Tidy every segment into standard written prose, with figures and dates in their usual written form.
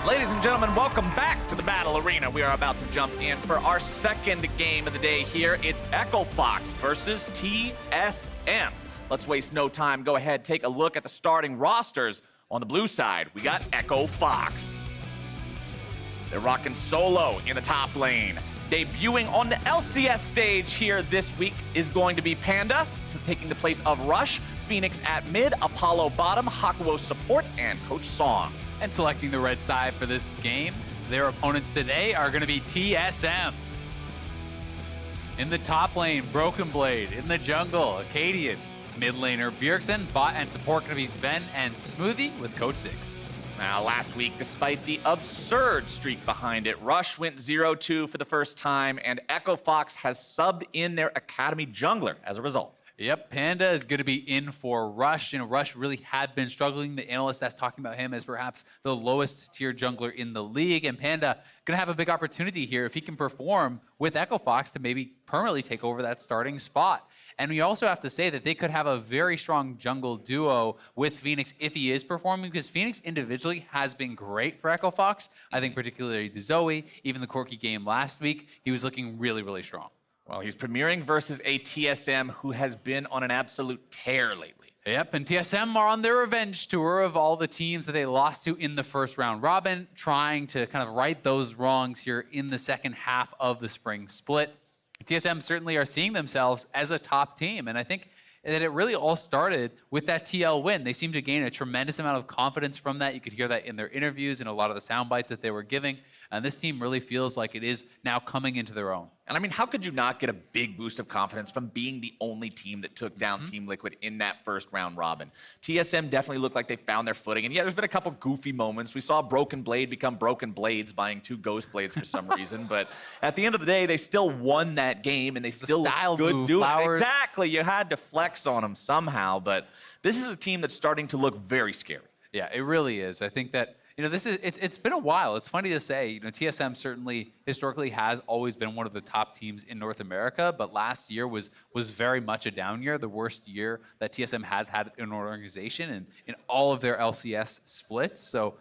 Ladies and gentlemen, welcome back to the Battle Arena. We are about to jump in for our second game of the day here. It's Echo Fox versus TSM. Let's waste no time. Go ahead, take a look at the starting rosters. On the blue side, we got Echo Fox. They're rocking solo in the top lane. Debuting on the LCS stage here this week is going to be Panda, taking the place of Rush, Fenix at mid, Apollo bottom, Hakuho support, and Coach Song. And selecting the red side for this game, their opponents today are going to be TSM. In the top lane, Broken Blade. In the jungle, Akaadian. Mid laner, Bjergsen. Bot and support going to be Zven and Smoothie with Coach 6. Now, last week, despite the absurd streak behind it, Rush went 0-2 for the first time, and Echo Fox has subbed in their Academy jungler as a result. Yep, Panda is going to be in for Rush. You know, Rush really had been struggling. The analyst that's talking about him as perhaps the lowest tier jungler in the league. And Panda going to have a big opportunity here if he can perform with Echo Fox to maybe permanently take over that starting spot. And we also have to say that they could have a very strong jungle duo with Fenix if he is performing, because Fenix individually has been great for Echo Fox. I think particularly the Zoe, even the Corki game last week, he was looking really, really strong. Well, he's premiering versus a TSM who has been on an absolute tear lately. Yep, and TSM are on their revenge tour of all the teams that they lost to in the first round robin, trying to kind of right those wrongs here in the second half of the spring split. TSM certainly are seeing themselves as a top team, and I think that it really all started with that TL win. They seem to gain a tremendous amount of confidence from that. You could hear that in their interviews and a lot of the sound bites that they were giving. And this team really feels like it is now coming into their own. And I mean, how could you not get a big boost of confidence from being the only team that took down Team Liquid in that first round robin? TSM definitely looked like they found their footing. And yeah, there's been a couple goofy moments. We saw Broken Blade become Broken Blades, buying 2 Ghost Blades for some reason. But at the end of the day, they still won that game, and they still looked good doing it. Exactly. You had to flex on them somehow. But this is a team that's starting to look very scary. Yeah, it really is. I think that, you know, it's been a while. It's funny to say, you know, TSM certainly historically has always been one of the top teams in North America, but last year was very much a down year, the worst year that TSM has had in an organization and in all of their LCS splits. So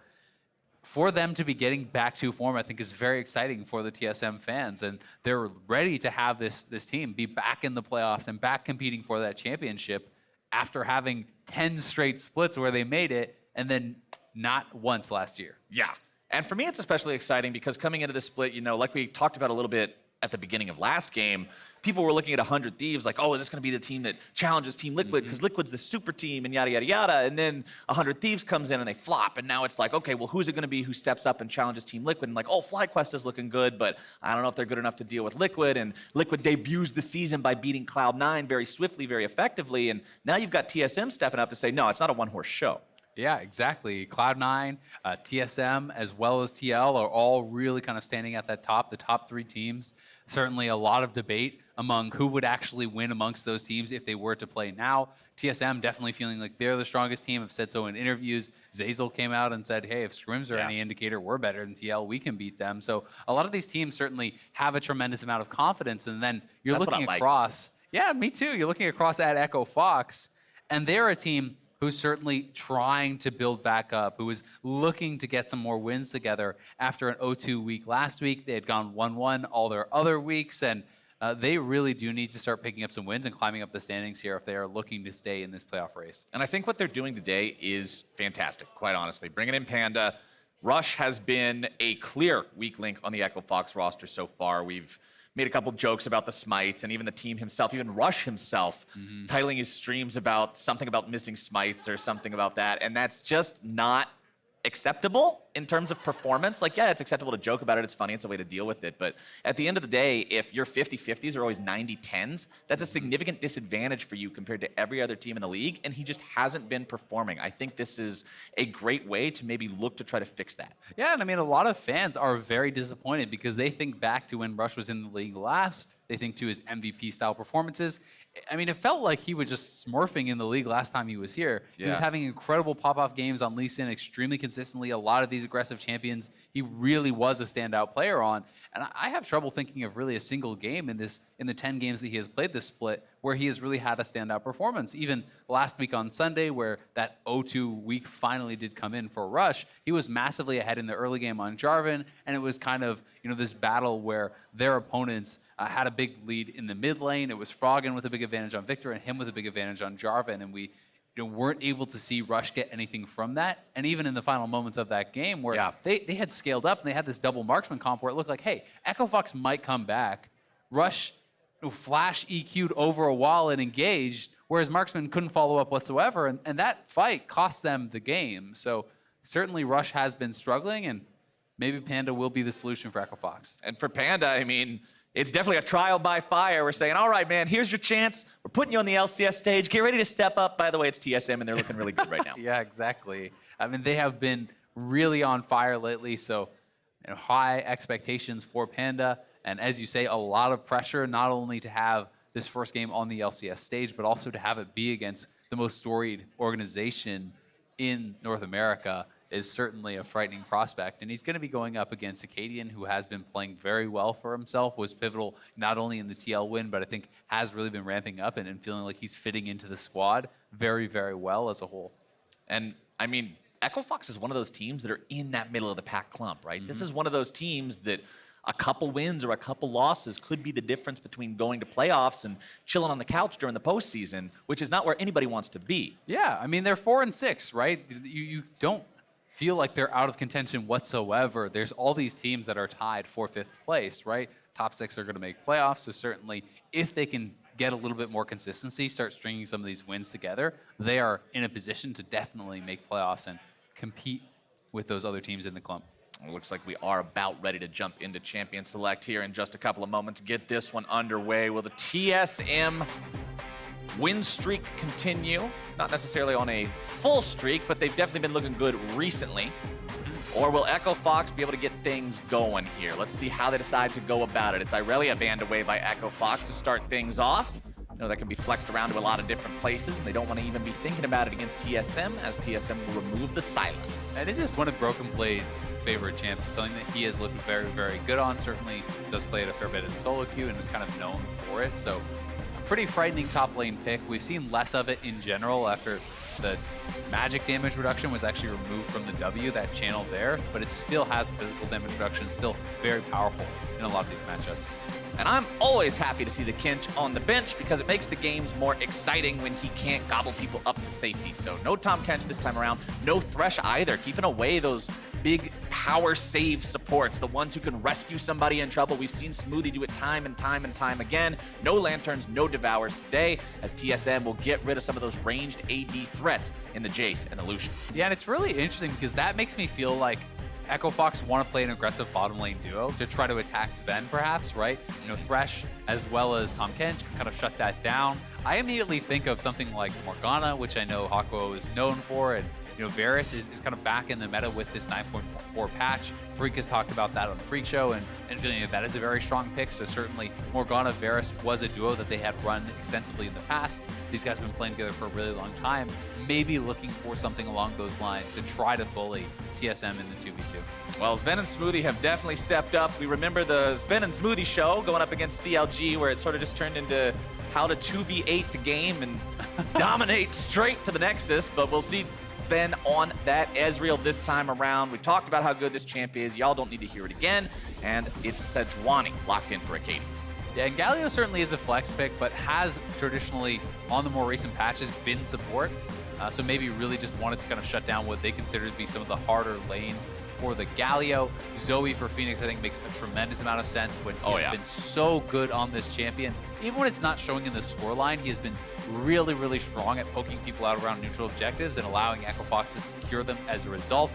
for them to be getting back to form, I think is very exciting for the TSM fans, and they're ready to have this team be back in the playoffs and back competing for that championship after having 10 straight splits where they made it and then not once last year. Yeah. And for me, it's especially exciting because coming into this split, you know, like we talked about a little bit at the beginning of last game, people were looking at 100 Thieves like, oh, is this going to be the team that challenges Team Liquid because Liquid's the super team and yada, yada, yada. And then 100 Thieves comes in and they flop. And now it's like, okay, well, who's it going to be who steps up and challenges Team Liquid? And like, oh, FlyQuest is looking good, but I don't know if they're good enough to deal with Liquid. And Liquid debuts the season by beating Cloud9 very swiftly, very effectively. And now you've got TSM stepping up to say, no, it's not a one-horse show. Yeah, exactly. Cloud9, TSM, as well as TL are all really kind of standing at that top, the top 3 teams. Certainly a lot of debate among who would actually win amongst those teams if they were to play now. TSM definitely feeling like they're the strongest team. Have said so in interviews. Zazel came out and said, hey, if scrims are any indicator, we're better than TL. We can beat them. So a lot of these teams certainly have a tremendous amount of confidence. And then you're looking across. Yeah, me too. You're looking across at Echo Fox, and they're a team who's certainly trying to build back up, who is looking to get some more wins together after an 0-2 week last week. They had gone 1-1 all their other weeks, and they really do need to start picking up some wins and climbing up the standings here if they are looking to stay in this playoff race. And I think what they're doing today is fantastic, quite honestly. Bringing in Panda. Rush has been a clear weak link on the Echo Fox roster so far. We've made a couple jokes about the smites, and even the team himself, even Rush himself, titling his streams about something about missing smites or something about that, and that's just not acceptable in terms of performance. Like, yeah, it's acceptable to joke about it. It's funny. It's a way to deal with it. But at the end of the day, if your 50-50s are always 90-10s, that's a significant disadvantage for you compared to every other team in the league, and he just hasn't been performing. I think this is a great way to maybe look to try to fix that. Yeah, and I mean, a lot of fans are very disappointed because they think back to when Rush was in the league last. They think to his MVP-style performances. I mean, it felt like he was just smurfing in the league last time he was here. Yeah. He was having incredible pop-off games on Lee Sin extremely consistently. A lot of these aggressive champions, he really was a standout player on. And I have trouble thinking of really a single game in the 10 games that he has played this split where he has really had a standout performance. Even last week on Sunday, where that 0-2 week finally did come in for Rush, he was massively ahead in the early game on Jarvan, and it was kind of, this battle where their opponents had a big lead in the mid lane. It was Froggen with a big advantage on Victor and him with a big advantage on Jarvan, and we weren't able to see Rush get anything from that. And even in the final moments of that game where they had scaled up and they had this double marksman comp where it looked like, hey, Echo Fox might come back. Rush flash EQ'd over a wall and engaged, whereas marksman couldn't follow up whatsoever. And that fight cost them the game. So certainly Rush has been struggling, and maybe Panda will be the solution for Echo Fox. And for Panda, I mean, it's definitely a trial by fire. We're saying, all right, man, here's your chance. We're putting you on the LCS stage. Get ready to step up. By the way, it's TSM, and they're looking really good right now. Yeah, exactly. I mean, they have been really on fire lately, so high expectations for Panda. And as you say, a lot of pressure, not only to have this first game on the LCS stage, but also to have it be against the most storied organization in North America is certainly a frightening prospect. And he's going to be going up against Akaadian, who has been playing very well for himself, was pivotal not only in the TL win, but I think has really been ramping up and feeling like he's fitting into the squad very, very well as a whole. And I mean, Echo Fox is one of those teams that are in that middle of the pack clump, right? This is one of those teams that a couple wins or a couple losses could be the difference between going to playoffs and chilling on the couch during the postseason, which is not where anybody wants to be. Yeah, I mean, they're 4-6, right? You don't feel like they're out of contention whatsoever. There's all these teams that are tied for 5th place, right? Top 6 are going to make playoffs, so certainly if they can get a little bit more consistency, start stringing some of these wins together, they are in a position to definitely make playoffs and compete with those other teams in the clump. It looks like we are about ready to jump into Champion Select here in just a couple of moments. Get this one underway. Will the TSM win streak continue? Not necessarily on a full streak, but they've definitely been looking good recently. Or will Echo Fox be able to get things going here? Let's see how they decide to go about it. It's Irelia banned away by Echo Fox to start things off. That can be flexed around to a lot of different places, and they don't want to even be thinking about it against TSM, as TSM will remove the Silas. And it is one of Broken Blade's favorite champs, something that he has looked very, very good on. Certainly does play it a fair bit in solo queue and is kind of known for it. So a pretty frightening top lane pick. We've seen less of it in general after the magic damage reduction was actually removed from the W, that channel there, but it still has physical damage reduction, still very powerful in a lot of these matchups. And I'm always happy to see the Kinch on the bench because it makes the games more exciting when he can't gobble people up to safety. So no Tom Kench this time around, no Thresh either, keeping away those big power save supports, the ones who can rescue somebody in trouble. We've seen Smoothie do it time and time and time again. No Lanterns, no Devours today, as TSM will get rid of some of those ranged AD threats in the Jace and the Lucian. Yeah, and it's really interesting because that makes me feel like Echo Fox want to play an aggressive bottom lane duo to try to attack Zven, perhaps, right? Thresh as well as Tom Kench kind of shut that down. I immediately think of something like Morgana, which I know Hakuho is known for, and Varus is kind of back in the meta with this 9.4 patch. Freak has talked about that on Freak Show and feeling that is a very strong pick. So certainly Morgana Varus was a duo that they had run extensively in the past. These guys have been playing together for a really long time. Maybe looking for something along those lines to try to bully TSM in the 2v2. Well, Zven and Smoothie have definitely stepped up. We remember the Zven and Smoothie show going up against CLG, where it sort of just turned into how to 2v8 the game and dominate straight to the Nexus, but we'll see Zven on that Ezreal this time around. We talked about how good this champ is. Y'all don't need to hear it again, and it's Sejuani locked in for Akaadian. Yeah, and Galio certainly is a flex pick, but has traditionally, on the more recent patches, been support. So maybe really just wanted to kind of shut down what they consider to be some of the harder lanes for the Galio. Zoe for Phoenix, I think, makes a tremendous amount of sense when he's been so good on this champion. Even when it's not showing in the scoreline, he has been really, really strong at poking people out around neutral objectives and allowing Echo Fox to secure them as a result.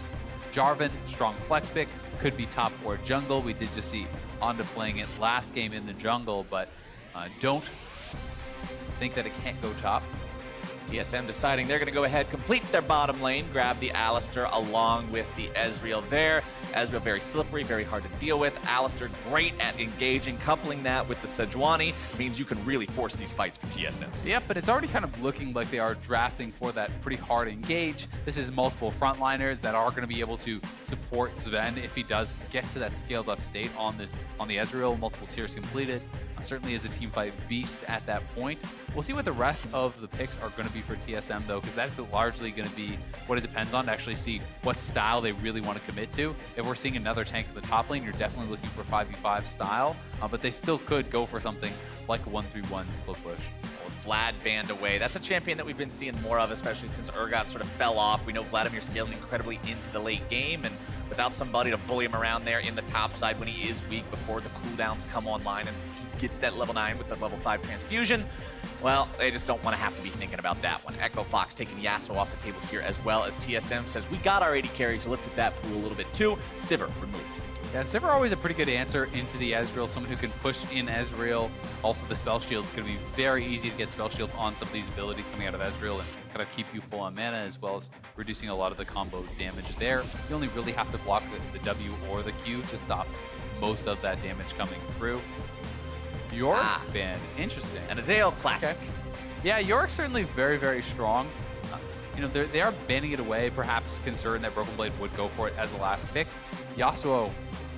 Jarvan, strong flex pick, could be top or jungle. We did just see Onda playing it last game in the jungle, but don't think that it can't go top. TSM deciding they're going to go ahead, complete their bottom lane, grab the Alistar along with the Ezreal there. Ezreal very slippery, very hard to deal with. Alistar great at engaging, coupling that with the Sejuani means you can really force these fights for TSM. Yep, but it's already kind of looking like they are drafting for that pretty hard engage. This is multiple frontliners that are going to be able to support Zven if he does get to that scaled up state on the Ezreal, multiple tiers completed. certainly is a team fight beast at that point. We'll see what the rest of the picks are going to be for TSM, though, because that's largely going to be what it depends on to actually see what style they really want to commit to. If we're seeing another tank in the top lane, you're definitely looking for 5v5 style, but they still could go for something like a 1-3-1 split push. Vlad banned away. That's a champion that we've been seeing more of, especially since Urgot sort of fell off. We know Vladimir scales incredibly into the late game, and without somebody to bully him around there in the top side when he is weak before the cooldowns come online and he gets that level 9 with the level 5 transfusion, well, they just don't want to have to be thinking about that one. Echo Fox taking Yasuo off the table here, as well as TSM says, we got our 80 carry, so let's hit that pool a little bit too. Sivir removed. Yeah, and Sivir always a pretty good answer into the Ezreal, someone who can push in Ezreal. Also, the spell shield is going to be very easy to get spell shield on some of these abilities coming out of Ezreal and kind of keep you full on mana, as well as reducing a lot of the combo damage there. You only really have to block the W or the Q to stop most of that damage coming through. Yorick ban, interesting. And Ezreal classic. Okay. Yeah, Yorick's certainly very, very strong. You know, they are banning it away, perhaps concerned that Broken Blade would go for it as a last pick. Yasuo,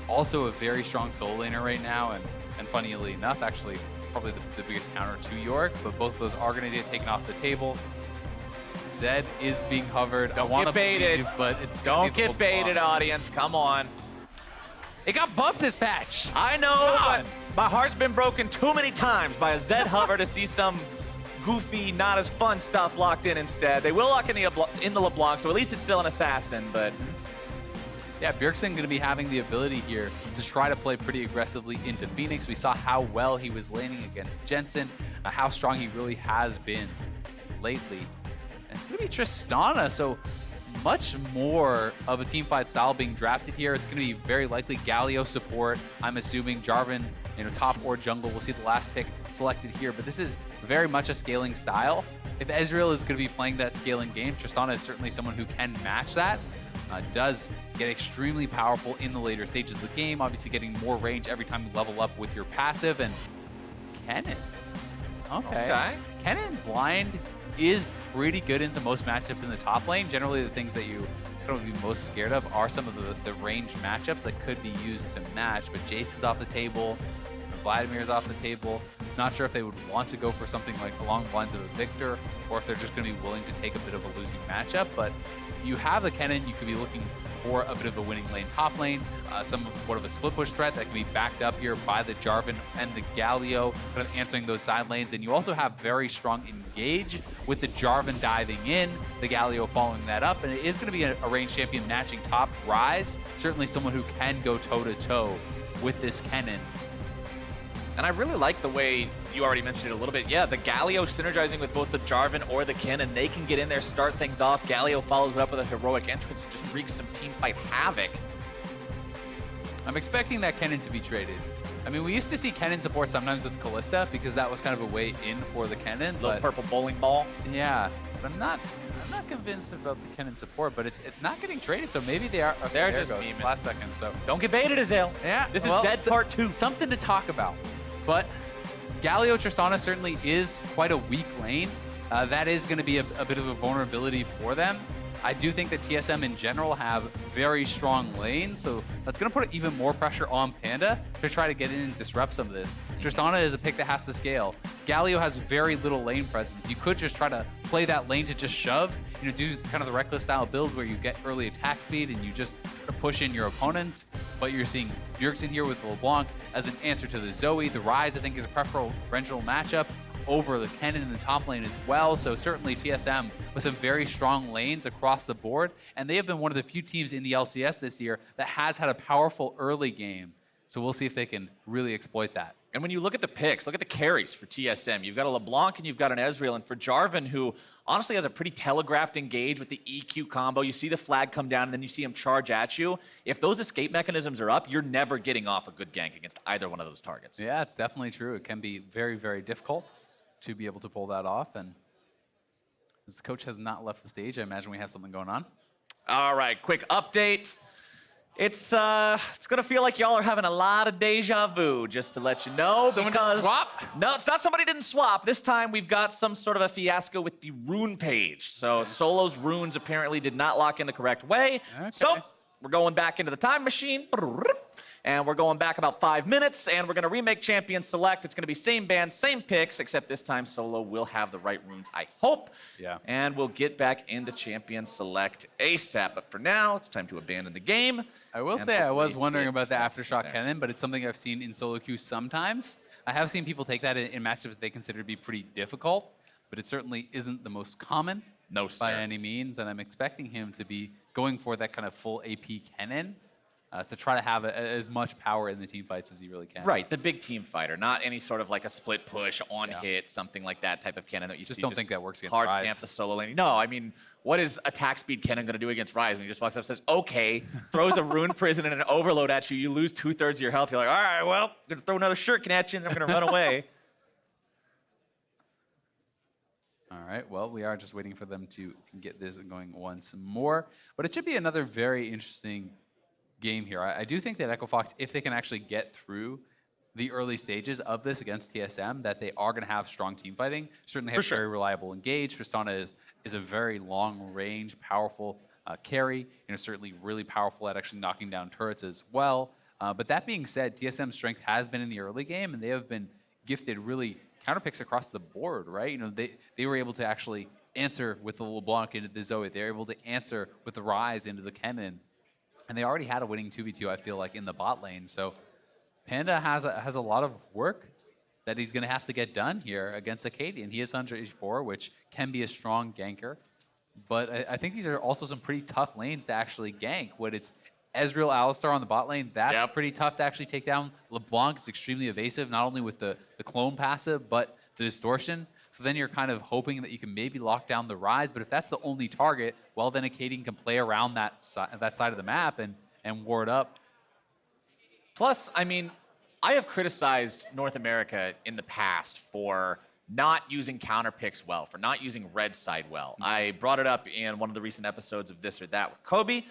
also a very strong solo laner right now, and funnily enough, actually probably the biggest counter to Yorick, but both of those are going to get taken off the table. Zed is being hovered. Don't get baited, believe, but it's don't get baited, audience. Come on. It got buffed this patch. I know, but my heart's been broken too many times by a Zed hover to see some goofy, not as fun stuff locked in instead. They will lock in the LeBlanc, so at least it's still an assassin, but yeah, Bjergsen going to be having the ability here to try to play pretty aggressively into Fenix. We saw how well he was laning against Jensen, how strong he really has been lately. And it's going to be Tristana, so much more of a teamfight style being drafted here. It's going to be very likely Galio support. I'm assuming Jarvan, you know, top or jungle. We'll see the last pick selected here, but this is very much a scaling style. If Ezreal is going to be playing that scaling game, Tristana is certainly someone who can match that. Does get extremely powerful in the later stages of the game, obviously getting more range every time you level up with your passive. And Kennen, okay. Kennen blind is pretty good into most matchups in the top lane. Generally, the things that you kind of be most scared of are some of the range matchups that could be used to match, but Jace is off the table, Vladimir is off the table. Not sure if they would want to go for something like along the lines of a Victor, or if they're just going to be willing to take a bit of a losing matchup, but you have the Kennen, you could be looking for a bit of a winning lane top lane, somewhat of a split push threat that can be backed up here by the Jarvan and the Galio, kind of answering those side lanes. And you also have very strong engage with the Jarvan diving in, the Galio following that up, and it is going to be a range champion matching top Ryze, certainly someone who can go toe-to-toe with this Kennen. And I really like the way you already mentioned it a little bit. Yeah, the Galio synergizing with both the Jarvan or the Kennen, they can get in there, start things off. Galio follows it up with a heroic entrance and just wreaks some teamfight havoc. I'm expecting that Kennen to be traded. I mean, we used to see Kennen support sometimes with Kalista because that was kind of a way in for the Kennen. Little purple bowling ball. Yeah, but I'm not convinced about the Kennen support, but it's not getting traded, so maybe they are. Okay, They're there just goes, memeing. last second, so. Don't get baited, Ezreal. Yeah. This is Dead Part 2. Something to talk about. But Galio Tristana certainly is quite a weak lane. That is going to be a bit of a vulnerability for them. I do think that TSM in general have very strong lanes, so that's going to put even more pressure on Panda to try to get in and disrupt some of this. Tristana is a pick that has to scale. Galio has very little lane presence. You could just try to play that lane to just shove, you know, do kind of the reckless style build where you get early attack speed and you just push in your opponents. But you're seeing Bjergsen here with LeBlanc as an answer to the Zoe. The Ryze, I think, is a preferential matchup over the Kennen in the top lane as well. So certainly TSM with some very strong lanes across the board. And they have been one of the few teams in the LCS this year that has had a powerful early game. So we'll see if they can really exploit that. And when you look at the picks, look at the carries for TSM. You've got a LeBlanc and you've got an Ezreal. And for Jarvan, who honestly has a pretty telegraphed engage with the EQ combo, you see the flag come down and then you see him charge at you. If those escape mechanisms are up, you're never getting off a good gank against either one of those targets. Yeah, it's definitely true. It can be very, very difficult to be able to pull that off. And as the coach has not left the stage, I imagine we have something going on. All right, quick update. It's gonna feel like y'all are having a lot of deja vu, just to let you know. Someone didn't swap? No, it's not somebody didn't swap. This time we've got some sort of a fiasco with the rune page. So Solo's runes apparently did not lock in the correct way. Okay. So we're going back into the time machine. And we're going back about 5 minutes, and we're going to remake Champion Select. It's going to be same band, same picks, except this time Solo will have the right runes, I hope. Yeah. And we'll get back into Champion Select ASAP. But for now, it's time to abandon the game. I will say I was wondering about the Aftershock Kennen, but it's something I've seen in solo queue sometimes. I have seen people take that in matchups that they consider to be pretty difficult, but it certainly isn't the most common by any means, and I'm expecting him to be going for that kind of full AP Kennen to try to have as much power in the team fights as he really can. Right, the big team fighter, not any sort of like a split push, on hit, something like that type of Kennen that you just don't think that works against hard Ryze. camp the solo lane. No, I mean, what is attack speed Kennen going to do against Ryze when he just walks up and says, okay, throws a rune prison and an overload at you, you lose 2/3 of your health, you're like, all right, well, I'm going to throw another shuriken at you and I'm going to run away. All right, well, we are just waiting for them to get this going once more. But it should be another very interesting game here. I do think that Echo Fox, if they can actually get through the early stages of this against TSM, that they are going to have strong team fighting. Certainly have very reliable engage. Tristana is a very long-range, powerful carry. Certainly really powerful at actually knocking down turrets as well. But that being said, TSM's strength has been in the early game, and they have been gifted really counter picks across the board, right? They were able to actually answer with the LeBlanc into the Zoe. They were able to answer with the Ryze into the Kennen. And they already had a winning 2v2, I feel like, in the bot lane. So Panda has a lot of work that he's going to have to get done here against Akaadian. He is 184, which can be a strong ganker. But I think these are also some pretty tough lanes to actually gank. When it's Ezreal, Alistar on the bot lane, that's pretty tough to actually take down. LeBlanc is extremely evasive, not only with the clone passive, but the distortion. So then you're kind of hoping that you can maybe lock down the Ryze, but if that's the only target, well, then Akaadian can play around that side of the map and ward up. Plus, I mean, I have criticized North America in the past for not using counter picks well, for not using red side well. I brought it up in one of the recent episodes of This or That with Kobe,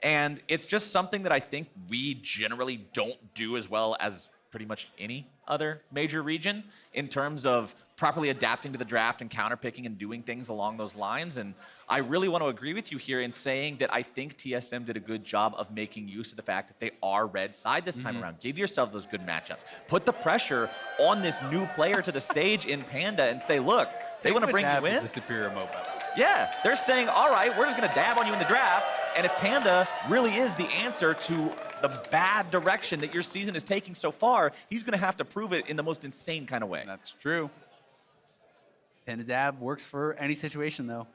and it's just something that I think we generally don't do as well as pretty much any other major region in terms of properly adapting to the draft and counterpicking and doing things along those lines. And I really want to agree with you here in saying that I think TSM did a good job of making use of the fact that they are red side this time around. Give yourself those good matchups. Put the pressure on this new player to the stage in Panda and say, look, they want to bring you in. The superior mobile. Yeah, they're saying, all right, we're just going to dab on you in the draft. And if Panda really is the answer to the bad direction that your season is taking so far, he's going to have to prove it in the most insane kind of way. That's true. Panda dab works for any situation, though.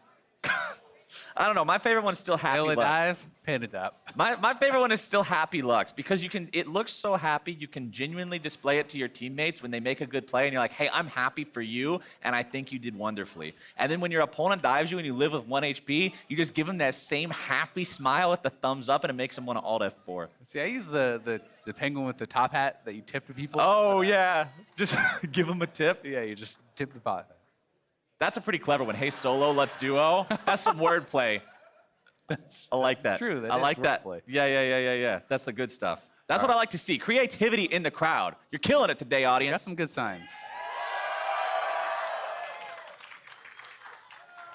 I don't know. My favorite one is still Happy Lux. Dive, Panda dab. My favorite one is still Happy Lux because it looks so happy. You can genuinely display it to your teammates when they make a good play and you're like, hey, I'm happy for you and I think you did wonderfully. And then when your opponent dives you and you live with 1 HP, you just give them that same happy smile with the thumbs up and it makes them want to alt F4. See, I use the penguin with the top hat that you tip to people. Oh, yeah. Just give them a tip. Yeah, you just tip the pot. That's a pretty clever one. Hey, solo, let's duo. That's some wordplay. I like that. True. I like that. Yeah. That's the good stuff. That's what I like to see. Creativity in the crowd. You're killing it today, audience. Got some good signs.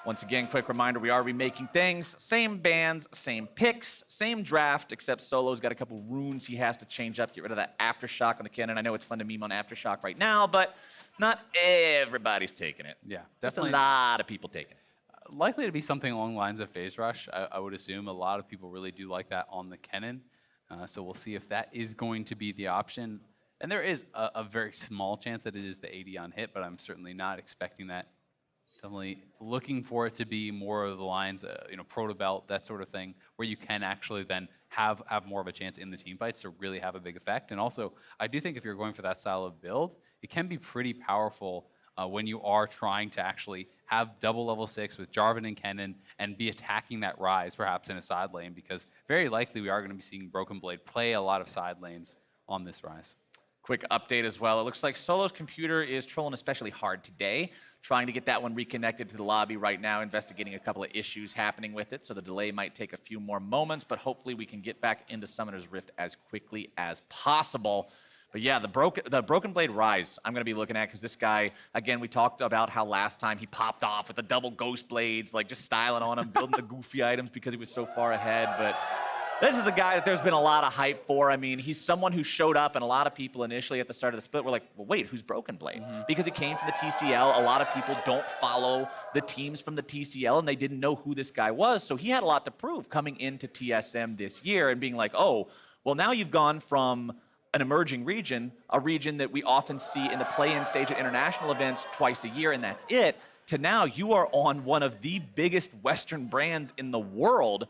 Once again, quick reminder, we are remaking things. Same bands, same picks, same draft, except Solo's got a couple runes he has to change up, get rid of that Aftershock on the Kennen. I know it's fun to meme on Aftershock right now, but not everybody's taking it. Yeah, definitely. Just a lot of people taking it. Likely to be something along the lines of Phase Rush. I would assume a lot of people really do like that on the Kennen. So we'll see if that is going to be the option. And there is a very small chance that it is the 80 on hit, but I'm certainly not expecting that. Definitely looking for it to be more of the lines, proto belt, that sort of thing, where you can actually then have more of a chance in the team fights to really have a big effect. And also, I do think if you're going for that style of build, it can be pretty powerful when you are trying to actually have double level 6 with Jarvan and Kennen and be attacking that Ryze perhaps in a side lane, because very likely we are going to be seeing Broken Blade play a lot of side lanes on this Ryze. Quick update as well. It looks like Solo's computer is trolling especially hard today, trying to get that one reconnected to the lobby right now, investigating a couple of issues happening with it, so the delay might take a few more moments, but hopefully we can get back into Summoner's Rift as quickly as possible. But yeah, the Broken Blade Ryze I'm going to be looking at, because this guy, again, we talked about how last time he popped off with the double Ghost Blades, like just styling on him, building the goofy items because he was so far ahead, but This is a guy that there's been a lot of hype for. I mean, he's someone who showed up, and a lot of people initially at the start of the split were like, well, wait, who's Broken Blade? Because he came from the TCL. A lot of people don't follow the teams from the TCL, and they didn't know who this guy was. So he had a lot to prove coming into TSM this year and being like, oh, well, now you've gone from an emerging region, a region that we often see in the play-in stage at international events twice a year, and that's it, to now you are on one of the biggest Western brands in the world,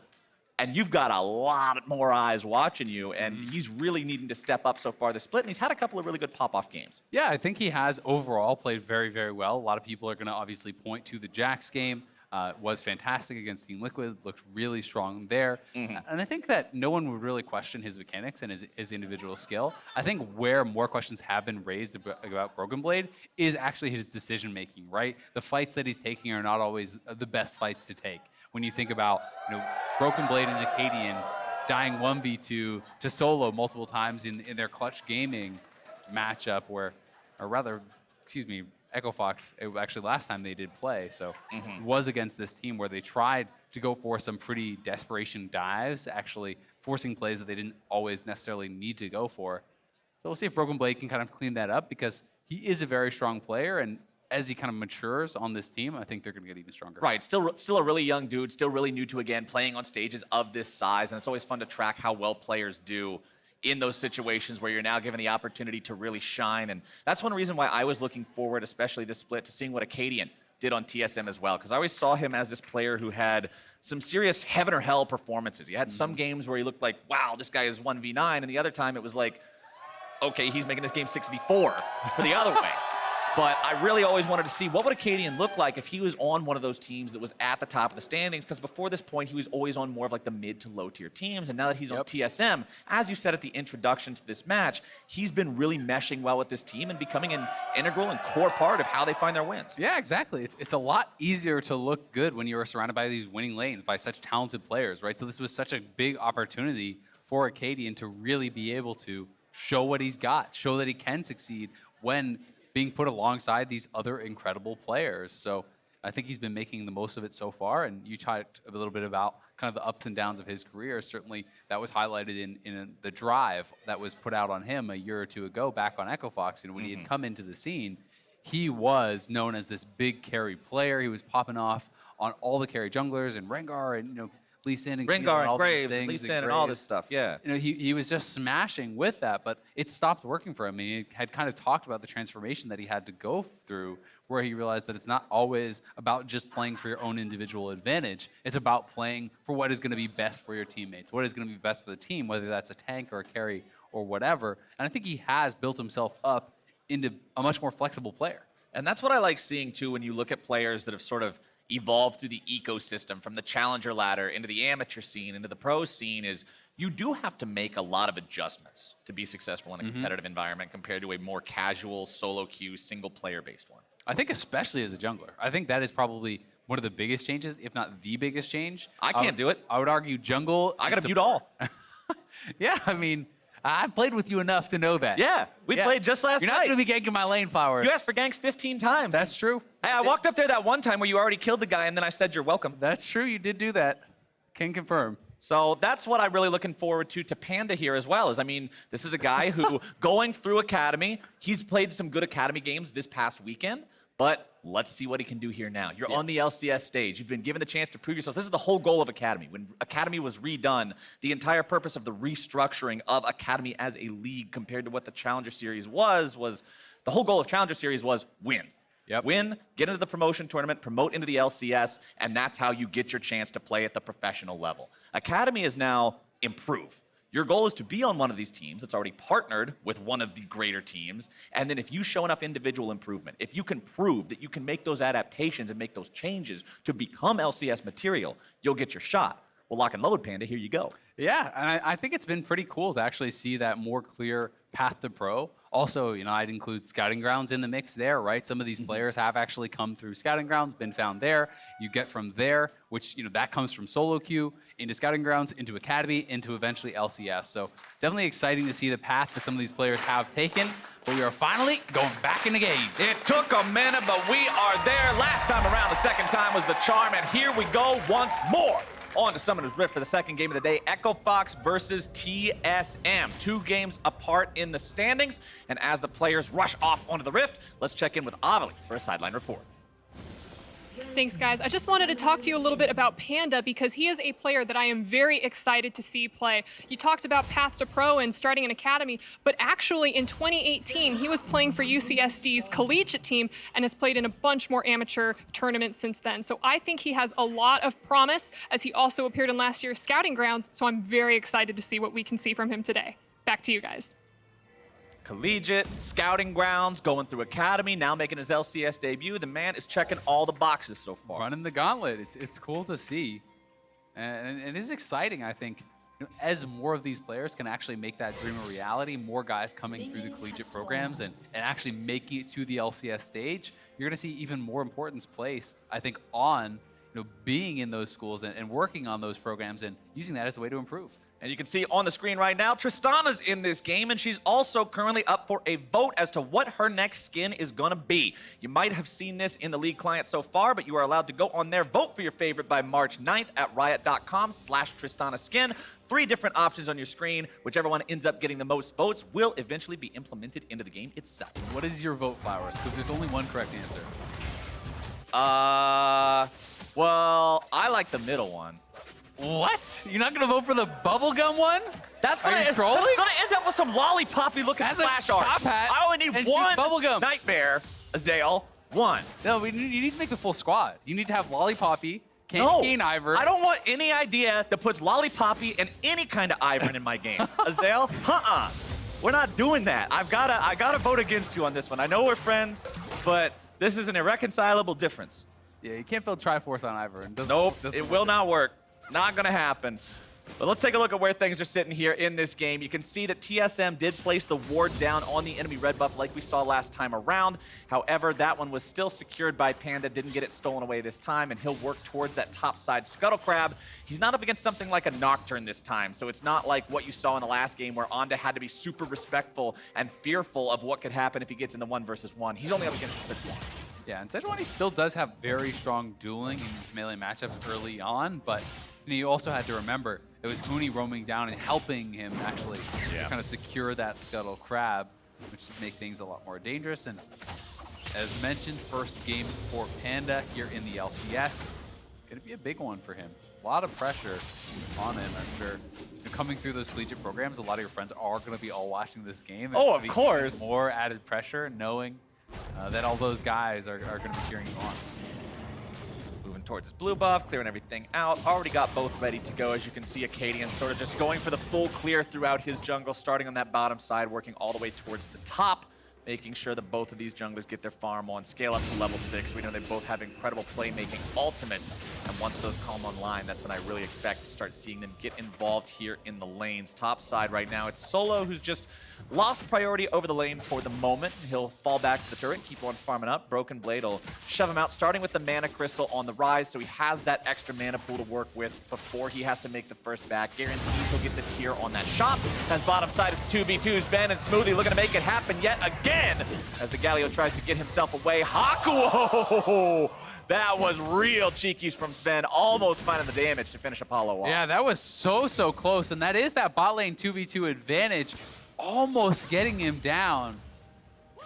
and you've got a lot more eyes watching you, and he's really needing to step up so far this split, and he's had a couple of really good pop-off games. Yeah, I think he has overall played very, very well. A lot of people are going to obviously point to the Jax game. Was fantastic against Team Liquid, looked really strong there. And I think that no one would really question his mechanics and his individual skill. I think where more questions have been raised about Broken Blade is actually his decision-making, right? The fights that he's taking are not always the best fights to take. When you think about, Broken Blade and Akaadian dying 1v2 to solo multiple times in their clutch gaming matchup Echo Fox, actually last time they did play, so it was against this team where they tried to go for some pretty desperation dives, actually forcing plays that they didn't always necessarily need to go for. So we'll see if Broken Blade can kind of clean that up, because he is a very strong player, and as he kind of matures on this team, I think they're going to get even stronger. Right, still a really young dude, still really new to, again, playing on stages of this size, and it's always fun to track how well players do in those situations where you're now given the opportunity to really shine. And that's one reason why I was looking forward, especially this split, to seeing what Akaadian did on TSM as well, because I always saw him as this player who had some serious heaven or hell performances. He had some games where he looked like, wow, this guy is 1v9, and the other time it was like, okay, he's making this game 6v4 for the other way. But I really always wanted to see what would Akaadian look like if he was on one of those teams that was at the top of the standings, because before this point, he was always on more of like the mid to low tier teams. And now that he's on TSM, as you said at the introduction to this match, he's been really meshing well with this team and becoming an integral and core part of how they find their wins. Yeah, exactly. It's a lot easier to look good when you are surrounded by these winning lanes, by such talented players, right? So this was such a big opportunity for Akaadian to really be able to show what he's got, show that he can succeed when being put alongside these other incredible players. So I think he's been making the most of it so far. And you talked a little bit about kind of the ups and downs of his career. Certainly that was highlighted in the drive that was put out on him a year or two ago back on Echo Fox. And when he had come into the scene, he was known as this big carry player. He was popping off on all the carry junglers and Rengar and, Lee Sin and Rengar and Graves and Lee Sin and all this stuff, yeah. He was just smashing with that, but it stopped working for him. And he had kind of talked about the transformation that he had to go through, where he realized that it's not always about just playing for your own individual advantage. It's about playing for what is going to be best for your teammates, what is going to be best for the team, whether that's a tank or a carry or whatever. And I think he has built himself up into a much more flexible player. And that's what I like seeing, too, when you look at players that have sort of evolved through the ecosystem from the challenger ladder into the amateur scene, into the pro scene, is you do have to make a lot of adjustments to be successful in a competitive environment compared to a more casual, solo queue, single player based one. I think especially as a jungler. I think that is probably one of the biggest changes, if not the biggest change. I can't do it. I would argue jungle. I got to mute all. Yeah, I mean, I've played with you enough to know that. Yeah, we played just last night. You're not going to be ganking my lane flowers. You asked for ganks 15 times. That's true. Hey, I walked up there that one time where you already killed the guy, and then I said you're welcome. That's true. You did do that. Can confirm. So that's what I'm really looking forward to Panda here as well. Is, I mean, this is a guy who, going through Academy, he's played some good Academy games this past weekend, but let's see what he can do here now. You're on the LCS stage. You've been given the chance to prove yourself. This is the whole goal of Academy. When Academy was redone, the entire purpose of the restructuring of Academy as a league compared to what the Challenger Series was the whole goal of Challenger Series was win. Win, get into the promotion tournament, promote into the LCS, and that's how you get your chance to play at the professional level. Academy is now improve. Your goal is to be on one of these teams that's already partnered with one of the greater teams, and then if you show enough individual improvement, if you can prove that you can make those adaptations and make those changes to become LCS material, you'll get your shot. Well, lock and load, Panda, here you go. Yeah, and I think it's been pretty cool to actually see that more clear path to pro. Also, I'd include Scouting Grounds in the mix there, right? Some of these players have actually come through Scouting Grounds, been found there. You get from there, which, that comes from solo queue, into Scouting Grounds, into Academy, into eventually LCS. So definitely exciting to see the path that some of these players have taken. But we are finally going back in the game. It took a minute, but we are there. Last time around, the second time was the charm, and here we go once more. On to Summoner's Rift for the second game of the day. Echo Fox versus TSM. 2 games apart in the standings. And as the players rush off onto the Rift, let's check in with Amelie for a sideline report. Thanks, guys. I just wanted to talk to you a little bit about Panda because he is a player that I am very excited to see play. You talked about path to pro and starting an academy, but actually in 2018, he was playing for UCSD's collegiate team and has played in a bunch more amateur tournaments since then. So I think he has a lot of promise, as he also appeared in last year's Scouting Grounds. So I'm very excited to see what we can see from him today. Back to you guys. Collegiate, Scouting Grounds, going through Academy, now making his LCS debut. The man is checking all the boxes so far. Running the gauntlet. It's cool to see. And it is exciting, I think. As more of these players can actually make that dream a reality, more guys coming through the collegiate programs and actually making it to the LCS stage, you're going to see even more importance placed, I think, on being in those schools and working on those programs and using that as a way to improve. And you can see on the screen right now, Tristana's in this game, and she's also currently up for a vote as to what her next skin is going to be. You might have seen this in the league client so far, but you are allowed to go on there, vote for your favorite by March 9th at riot.com/TristanaSkin. 3 different options on your screen. Whichever one ends up getting the most votes will eventually be implemented into the game itself. What is your vote, Flowers? Because there's only one correct answer. Well, I like the middle one. What? You're not gonna vote for the bubblegum one? That's gonna end up with some lollipoppy looking flash art. Top hat, I only need one bubblegums. nightmare, Ezreal. One. No, you need to make the full squad. You need to have Lollipoppy, Kane Ivor. I don't want any idea that puts Lollipoppy and any kind of Ivor in my game. Ezreal, we're not doing that. I gotta vote against you on this one. I know we're friends, but this is an irreconcilable difference. Yeah, you can't build Triforce on Ivor. Nope, it will not work. Not gonna happen. But let's take a look at where things are sitting here in this game. You can see that TSM did place the ward down on the enemy red buff like we saw last time around. However, that one was still secured by Panda, didn't get it stolen away this time, and he'll work towards that top side Scuttle Crab. He's not up against something like a Nocturne this time, so it's not like what you saw in the last game where Onda had to be super respectful and fearful of what could happen if he gets in the 1-versus-1. He's only up against the Sejuani. Yeah, and Sejuani still does have very strong dueling and melee matchups early on, but you also had to remember it was Mooney roaming down and helping him actually kind of secure that Scuttle Crab, which would make things a lot more dangerous. And as mentioned, first game for Panda here in the LCS. Gonna be a big one for him. A lot of pressure on him, I'm sure. Coming through those collegiate programs, a lot of your friends are gonna be all watching this game. Oh, of course. More added pressure knowing that all those guys are gonna be cheering you on. Moving towards his blue buff, clearing everything out. Already got both ready to go. As you can see, Akaadian sort of just going for the full clear throughout his jungle, starting on that bottom side, working all the way towards the top, making sure that both of these junglers get their farm on, scale up to level 6. We know they both have incredible playmaking ultimates, and once those come online, that's when I really expect to start seeing them get involved here in the lanes. Top side right now, it's Solo who's just lost priority over the lane for the moment. He'll fall back to the turret, keep on farming up. Broken Blade will shove him out, starting with the mana crystal on the Ryze, so he has that extra mana pool to work with before he has to make the first back. Guarantees he'll get the tier on that shop. As bottom side, it's 2v2. Zven and Smoothie looking to make it happen yet again as the Galio tries to get himself away. Hakuho! That was real cheeky from Zven, almost finding the damage to finish Apollo off. Yeah, that was so close, and that is that bot lane 2v2 advantage. Almost getting him down.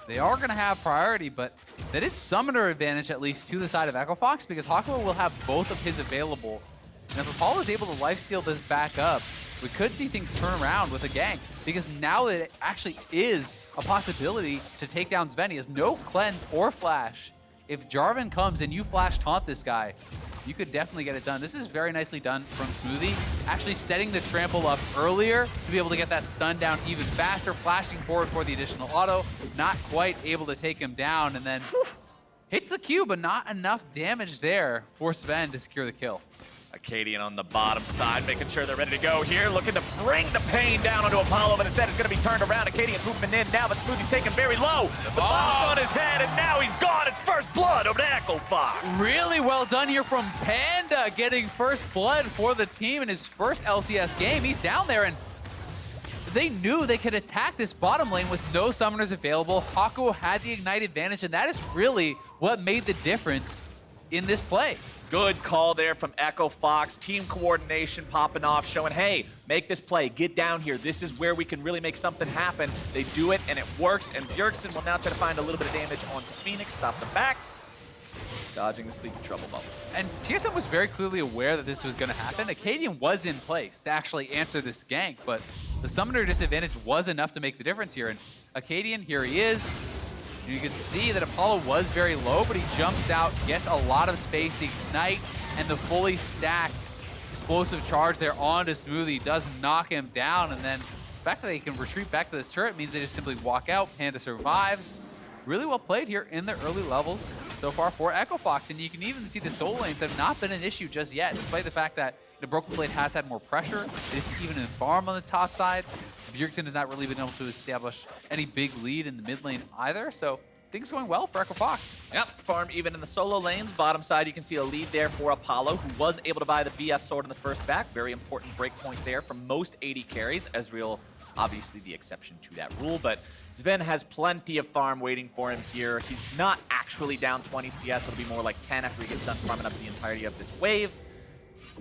They are going to have priority, but that is summoner advantage at least to the side of Echo Fox because Hakuho will have both of his available. And if Apollo is able to lifesteal this back up, we could see things turn around with a gank because now it actually is a possibility to take down Zven. He has no cleanse or flash. If Jarvan comes and you flash taunt this guy, you could definitely get it done. This is very nicely done from Smoothie. Actually setting the trample up earlier to be able to get that stun down even faster, flashing forward for the additional auto. Not quite able to take him down, and then hits the Q, but not enough damage there for Zven to secure the kill. Akaadian on the bottom side, making sure they're ready to go here, looking to bring the pain down onto Apollo, but instead it's going to be turned around. Akaadian's moving in now, but Smoothie's taken very low. The bomb on his head, and now he's gone. It's first blood over to Echo Fox. Really well done here from Panda, getting first blood for the team in his first LCS game. He's down there, and they knew they could attack this bottom lane with no summoners available. Hakuho had the Ignite advantage, and that is really what made the difference in this play. Good call there from Echo Fox. Team coordination popping off, showing, hey, make this play, get down here. This is where we can really make something happen. They do it, and it works, and Bjergsen will now try to find a little bit of damage onto Fenix, stop the back, dodging the sleepy trouble bubble. And TSM was very clearly aware that this was going to happen. Akaadian was in place to actually answer this gank, but the summoner disadvantage was enough to make the difference here. And Akaadian, here he is. You can see that Apollo was very low, but he jumps out, gets a lot of space. The Ignite and the fully stacked explosive charge there onto Smoothie does knock him down, and then the fact that he can retreat back to this turret means they just simply walk out. Panda survives. Really well played here in the early levels so far for Echo Fox, and you can even see the soul lanes have not been an issue just yet, despite the fact that the Broken Blade has had more pressure. It isn't even in farm on the top side. Bjergsen has not really been able to establish any big lead in the mid lane either, so things going well for Echo Fox. Yep, farm even in the solo lanes. Bottom side, you can see a lead there for Apollo, who was able to buy the BF sword in the first back. Very important breakpoint there from most AD carries. Ezreal, obviously the exception to that rule, but Zven has plenty of farm waiting for him here. He's not actually down 20 CS. It'll be more like 10 after he gets done farming up the entirety of this wave.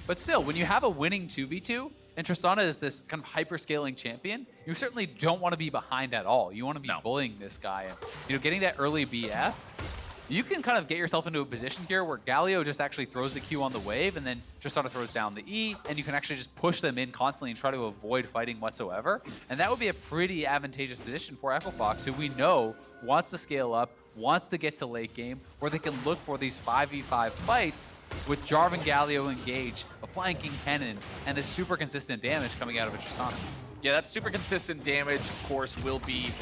But still, when you have a winning 2v2, and Tristana is this kind of hyper-scaling champion, you certainly don't want to be behind at all. You want to be bullying this guy. And, getting that early BF, you can kind of get yourself into a position here where Galio just actually throws the Q on the wave, and then Tristana throws down the E, and you can actually just push them in constantly and try to avoid fighting whatsoever. And that would be a pretty advantageous position for Echo Fox, who we know wants to scale up, wants to get to late game, where they can look for these 5v5 fights with Jarvan Galio engaged, a flanking Kennen, and this super consistent damage coming out of a Tristana. Yeah, that super consistent damage, of course, will be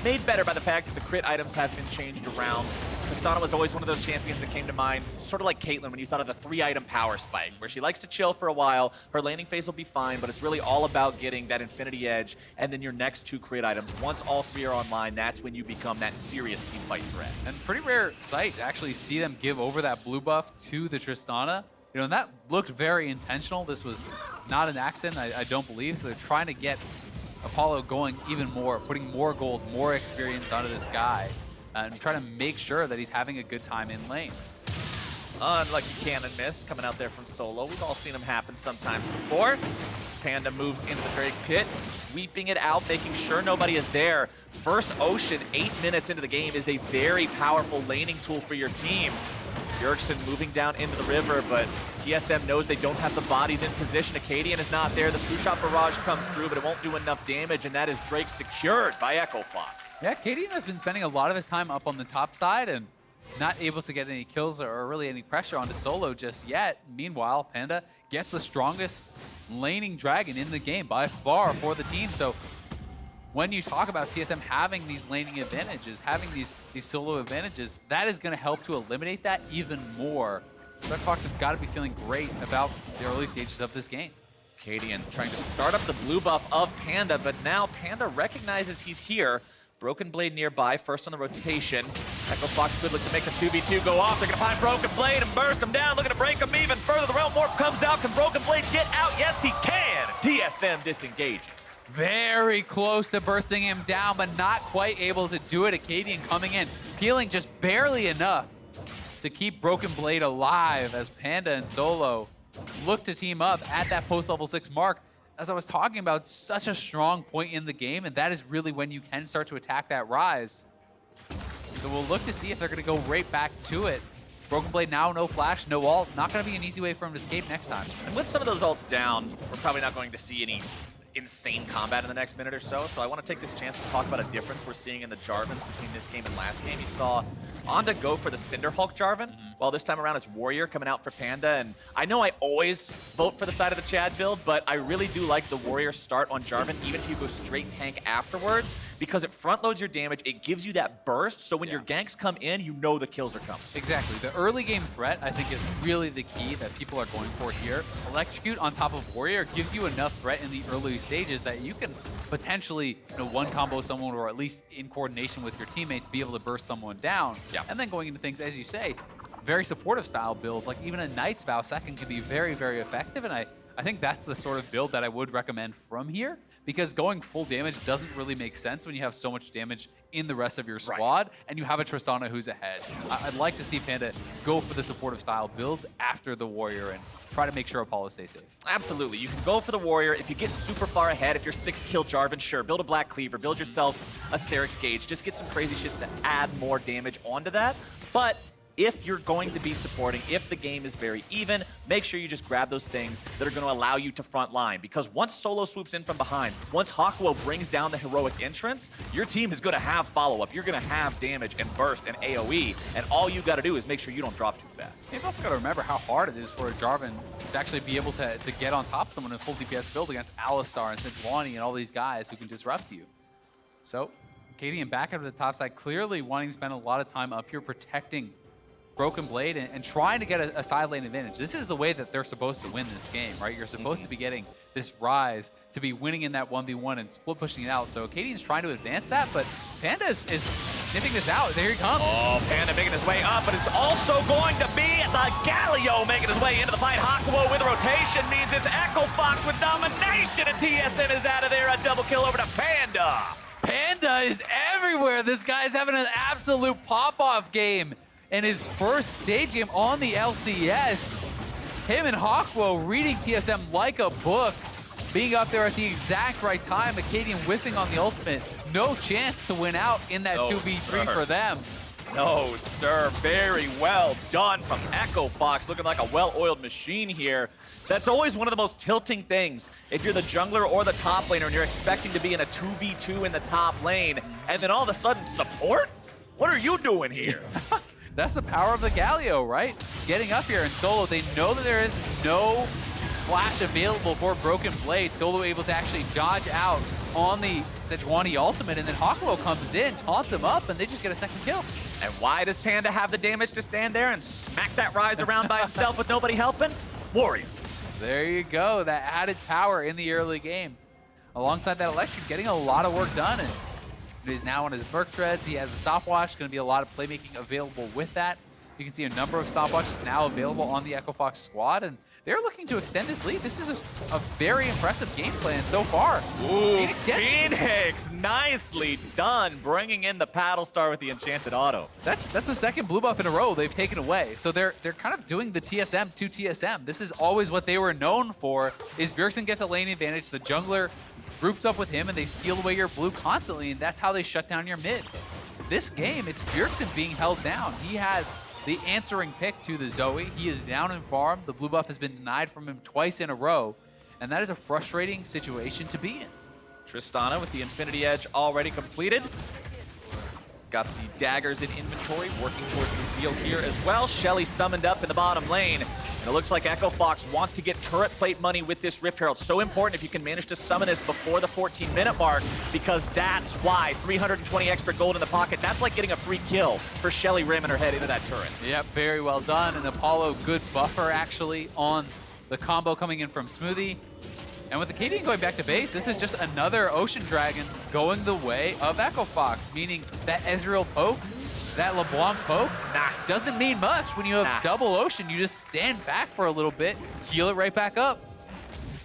made better by the fact that the crit items have been changed around. Tristana was always one of those champions that came to mind, sort of like Caitlyn when you thought of the 3-item power spike, where she likes to chill for a while, her laning phase will be fine, but it's really all about getting that Infinity Edge, and then your next 2 crit items. Once all 3 are online, that's when you become that serious team fight threat. And pretty rare sight to actually see them give over that blue buff to the Tristana. And that looked very intentional. This was not an accident, I don't believe. So they're trying to get Apollo going even more, putting more gold, more experience onto this guy, and trying to make sure that he's having a good time in lane. Unlucky cannon miss coming out there from solo. We've all seen him happen sometimes before. As Panda moves into the Drake pit, sweeping it out, making sure nobody is there. First Ocean, 8 minutes into the game, is a very powerful laning tool for your team. Bjergsen moving down into the river, but TSM knows they don't have the bodies in position. Akaadian is not there. The True Shot Barrage comes through, but it won't do enough damage, and that is Drake secured by Echo Fox. Yeah, Akaadian has been spending a lot of his time up on the top side and not able to get any kills or really any pressure onto solo just yet. Meanwhile, Panda gets the strongest laning dragon in the game by far for the team. So when you talk about TSM having these laning advantages, having these solo advantages, that is going to help to eliminate that even more. Red Fox have got to be feeling great about the early stages of this game. Akaadian trying to start up the blue buff of Panda, but now Panda recognizes he's here. Broken Blade nearby, first on the rotation. Echo Fox could look to make the 2v2 go off. They're going to find Broken Blade and burst him down, looking to break him even further. The Realm Warp comes out. Can Broken Blade get out? Yes, he can. TSM disengaging. Very close to bursting him down, but not quite able to do it. Akaadian coming in, peeling just barely enough to keep Broken Blade alive as Panda and Solo look to team up at that post-level 6 mark. As I was talking about, such a strong point in the game, and that is really when you can start to attack that Ryze. So we'll look to see if they're going to go right back to it. Broken Blade now, no flash, no ult. Not going to be an easy way for him to escape next time. And with some of those ults down, we're probably not going to see any insane combat in the next minute or so. So I want to take this chance to talk about a difference we're seeing in the Jarvans between this game and last game. You saw Onda go for the Cinderhulk Jarvan, while this time around it's Warrior coming out for Panda. And I know I always vote for the side of the Chad build, but I really do like the Warrior start on Jarvan, even if you go straight tank afterwards, because it front loads your damage, it gives you that burst, so when your ganks come in, you know the kills are coming. Exactly. The early game threat, I think, is really the key that people are going for here. Electrocute on top of Warrior gives you enough threat in the early stages that you can potentially, one combo someone, or at least in coordination with your teammates, be able to burst someone down. Yeah. And then going into things, as you say, very supportive style builds, like even a Knight's Vow second can be very, very effective, and I think that's the sort of build that I would recommend from here, because going full damage doesn't really make sense when you have so much damage in the rest of your squad, and you have a Tristana who's ahead. I'd like to see Panda go for the supportive style builds after the Warrior and try to make sure Apollo stays safe. Absolutely. You can go for the Warrior. If you get super far ahead, if you're 6-kill Jarvan, sure, build a Black Cleaver, build yourself a Sterix Gauge, just get some crazy shit to add more damage onto that. But if you're going to be supporting, if the game is very even, make sure you just grab those things that are going to allow you to front line. Because once Solo swoops in from behind, once Hakuho brings down the heroic entrance, your team is going to have follow-up. You're going to have damage and burst and AoE, and all you got to do is make sure you don't drop too fast. You've also got to remember how hard it is for a Jarvan to actually be able to get on top of someone in full DPS build against Alistar and Sejuani and all these guys who can disrupt you. So, Akaadian back up to the top side, clearly wanting to spend a lot of time up here protecting Broken Blade and trying to get a side lane advantage. This is the way that they're supposed to win this game, right? You're supposed to be getting this Ryze to be winning in that 1v1 and split pushing it out. So Akaadian's trying to advance that, but Panda is sniffing this out. There he comes. Oh, Panda making his way up, but it's also going to be the Galio making his way into the fight. Hakuho with a rotation means it's Echo Fox with domination, and TSM is out of there. A double kill over to Panda. Panda is everywhere. This guy's having an absolute pop-off game. In his first stage game on the LCS, him and Hakuho reading TSM like a book, being up there at the exact right time, Akaadian whiffing on the ultimate. No chance to win out in that 2v3 for them. No, sir. Very well done from Echo Fox, looking like a well-oiled machine here. That's always one of the most tilting things. If you're the jungler or the top laner and you're expecting to be in a 2v2 in the top lane, and then all of a sudden, support? What are you doing here? That's the power of the Galio, right? Getting up here in solo, they know that there is no flash available for Broken Blade. Solo able to actually dodge out on the Sejuani ultimate, and then Hakuho comes in, taunts him up, and they just get a second kill. And why does Panda have the damage to stand there and smack that Ryze around by himself with nobody helping? Warrior. There you go, that added power in the early game. Alongside that Election, getting a lot of work done, and he's now on his Merc Threads. He has a stopwatch. Going to be a lot of playmaking available with that. You can see a number of stopwatches now available on the Echo Fox squad, and they're looking to extend this lead. This is a very impressive game plan so far. Ooh, Phoenix, nicely done, bringing in the Paddle Star with the Enchanted Auto. That's the second blue buff in a row they've taken away. So they're kind of doing the TSM to TSM. This is always what they were known for, is Bjergsen gets a lane advantage, the jungler groups up with him, and they steal away your blue constantly, and that's how they shut down your mid. This game, it's Bjergsen being held down. He had the answering pick to the Zoe. He is down in farm. The blue buff has been denied from him twice in a row, and that is a frustrating situation to be in. Tristana with the Infinity Edge already completed. Got the daggers in inventory, working towards the seal here as well. Shelly summoned up in the bottom lane. And it looks like Echo Fox wants to get turret plate money with this Rift Herald. So important if you can manage to summon this before the 14-minute mark, because that's why 320 extra gold in the pocket, that's like getting a free kill for Shelly ramming her head into that turret. Yep, very well done. And Apollo, good buffer actually on the combo coming in from Smoothie. And with the Akaadian going back to base, this is just another Ocean Dragon going the way of Echo Fox, meaning that Ezreal poke, that LeBlanc poke, doesn't mean much when you have double Ocean. You just stand back for a little bit, heal it right back up.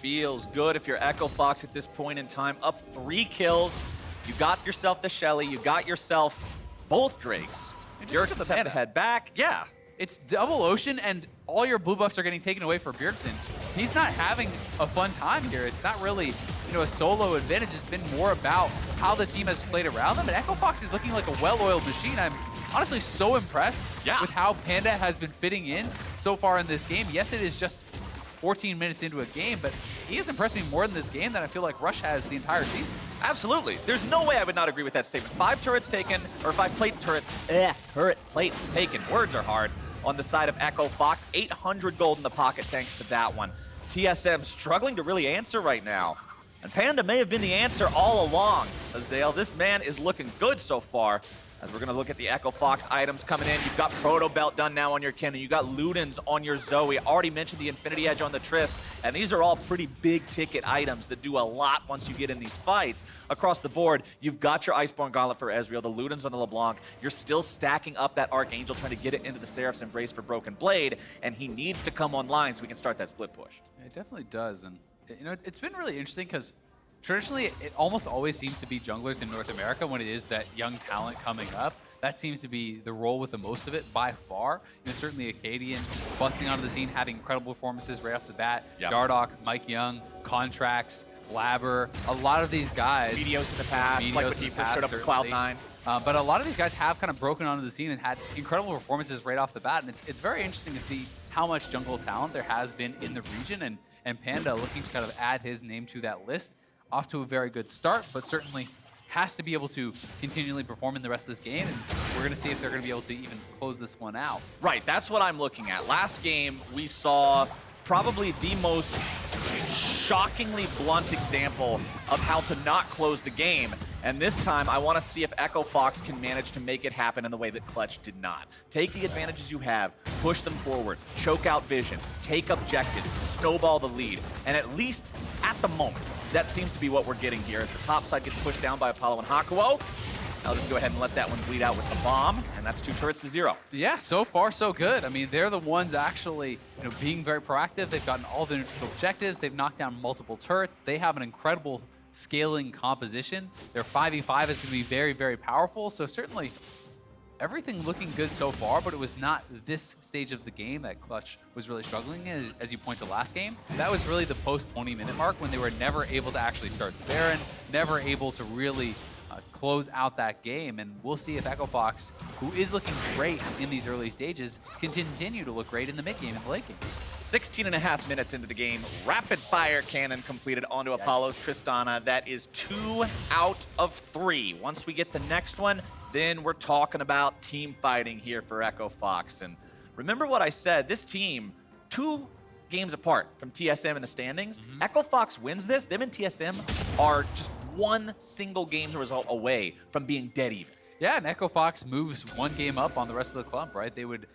Feels good if you're Echo Fox at this point in time. Up 3 kills. You got yourself the Shelly. You got yourself both Drakes. And Bjergsen have to head back. Yeah. It's double Ocean, and all your blue buffs are getting taken away for Bjergsen. He's not having a fun time here. It's not really, a solo advantage. It's been more about how the team has played around them. And Echo Fox is looking like a well-oiled machine. I'm honestly so impressed with how Panda has been fitting in so far in this game. Yes, it is just 14 minutes into a game, but he has impressed me more in this game than I feel like Rush has the entire season. Absolutely. There's no way I would not agree with that statement. 5 turrets taken, or 5 turret plates taken. Words are hard. On the side of Echo Fox, 800 gold in the pocket thanks to that one. TSM struggling to really answer right now. And Panda may have been the answer all along. Ezreal, this man is looking good so far. As we're going to look at the Echo Fox items coming in, you've got Proto Belt done now on your Kennen. You got Ludens on your Zoe. Already mentioned the Infinity Edge on the Trist. And these are all pretty big ticket items that do a lot once you get in these fights. Across the board, you've got your Iceborne Gauntlet for Ezreal, the Ludens on the LeBlanc. You're still stacking up that Archangel, trying to get it into the Seraph's Embrace for Broken Blade. And he needs to come online so we can start that split push. It definitely does. And, it's been really interesting because traditionally, it almost always seems to be junglers in North America when it is that young talent coming up. That seems to be the role with the most of it by far. Certainly Akaadian busting onto the scene, having incredible performances right off the bat. Yep. Dardoch, Mike Young, Contracts, Labber, a lot of these guys. Medios in the past, like when he first showed up at Cloud9. But a lot of these guys have kind of broken onto the scene and had incredible performances right off the bat. And it's very interesting to see how much jungle talent there has been in the region. And Panda looking to kind of add his name to that list. Off to a very good start, but certainly has to be able to continually perform in the rest of this game, and we're going to see if they're going to be able to even close this one out. Right, that's what I'm looking at. Last game, we saw probably the most shockingly blunt example of how to not close the game. And this time, I want to see if Echo Fox can manage to make it happen in the way that Clutch did not. Take the advantages you have, push them forward, choke out vision, take objectives, snowball the lead, and at least at the moment, that seems to be what we're getting here as the top side gets pushed down by Apollo and Hakuho. I'll just go ahead and let that one bleed out with the bomb, and that's 2 turrets to 0. Yeah, so far so good. I mean, they're the ones actually being very proactive. They've gotten all the neutral objectives. They've knocked down multiple turrets. They have an incredible scaling composition. Their 5v5 is going to be very, very powerful. So certainly everything looking good so far, but it was not this stage of the game that Clutch was really struggling in, as you point to last game. That was really the post 20-minute mark when they were never able to actually start the Baron, never able to really close out that game. And we'll see if Echo Fox, who is looking great in these early stages, can continue to look great in the mid game and the late game. 16.5 minutes into the game, rapid fire cannon completed onto Apollo's Tristana. That is 2 out of 3. Once we get the next one, then we're talking about team fighting here for Echo Fox. And remember what I said, this team, 2 games apart from TSM in the standings. Echo Fox wins this, them and TSM are just 1 single game result away from being dead even. Yeah, and Echo Fox moves 1 game up on the rest of the club, right? They would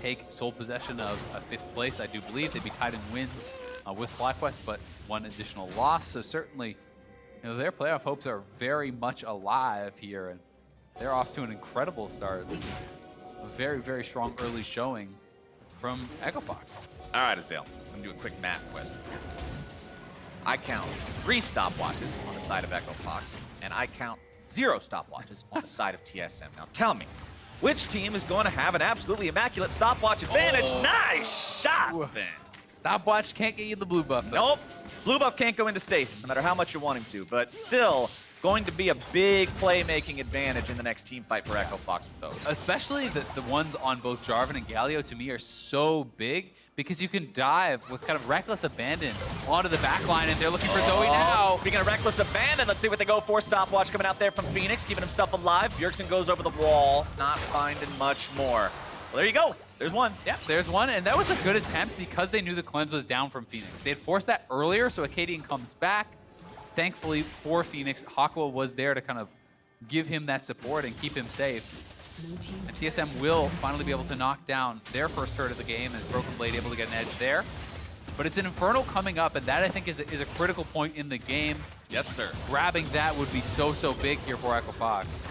take sole possession of 5th place, I do believe. They'd be tied in wins with FlyQuest, but 1 additional loss. So certainly, their playoff hopes are very much alive here, and they're off to an incredible start. This is a very, very strong early showing from Echo Fox. All right, Ezreal, I'm gonna do a quick math question. I count 3 stopwatches on the side of Echo Fox, and I count 0 stopwatches on the side of TSM. Now tell me, which team is going to have an absolutely immaculate stopwatch advantage? Nice shot, Zven. Stopwatch can't get you the blue buff, though. Nope. Blue buff can't go into stasis, no matter how much you want him to, but still going to be a big playmaking advantage in the next team fight for Echo Fox with those. Especially the ones on both Jarvan and Galio, to me, are so big because you can dive with kind of reckless abandon onto the back line, and they're looking for Zoe now. Speaking of reckless abandon, let's see what they go for. Stopwatch coming out there from Fenix, keeping himself alive. Bjergsen goes over the wall, not finding much more. Well, there you go. There's one. Yeah, there's one, and that was a good attempt because they knew the cleanse was down from Fenix. They had forced that earlier, so Akaadian comes back. Thankfully for Fenix, Hakuho was there to kind of give him that support and keep him safe. And TSM will finally be able to knock down their first turret of the game as Broken Blade able to get an edge there. But it's an Infernal coming up, and that I think is a critical point in the game. Yes, sir. Grabbing that would be so big here for Echo Fox.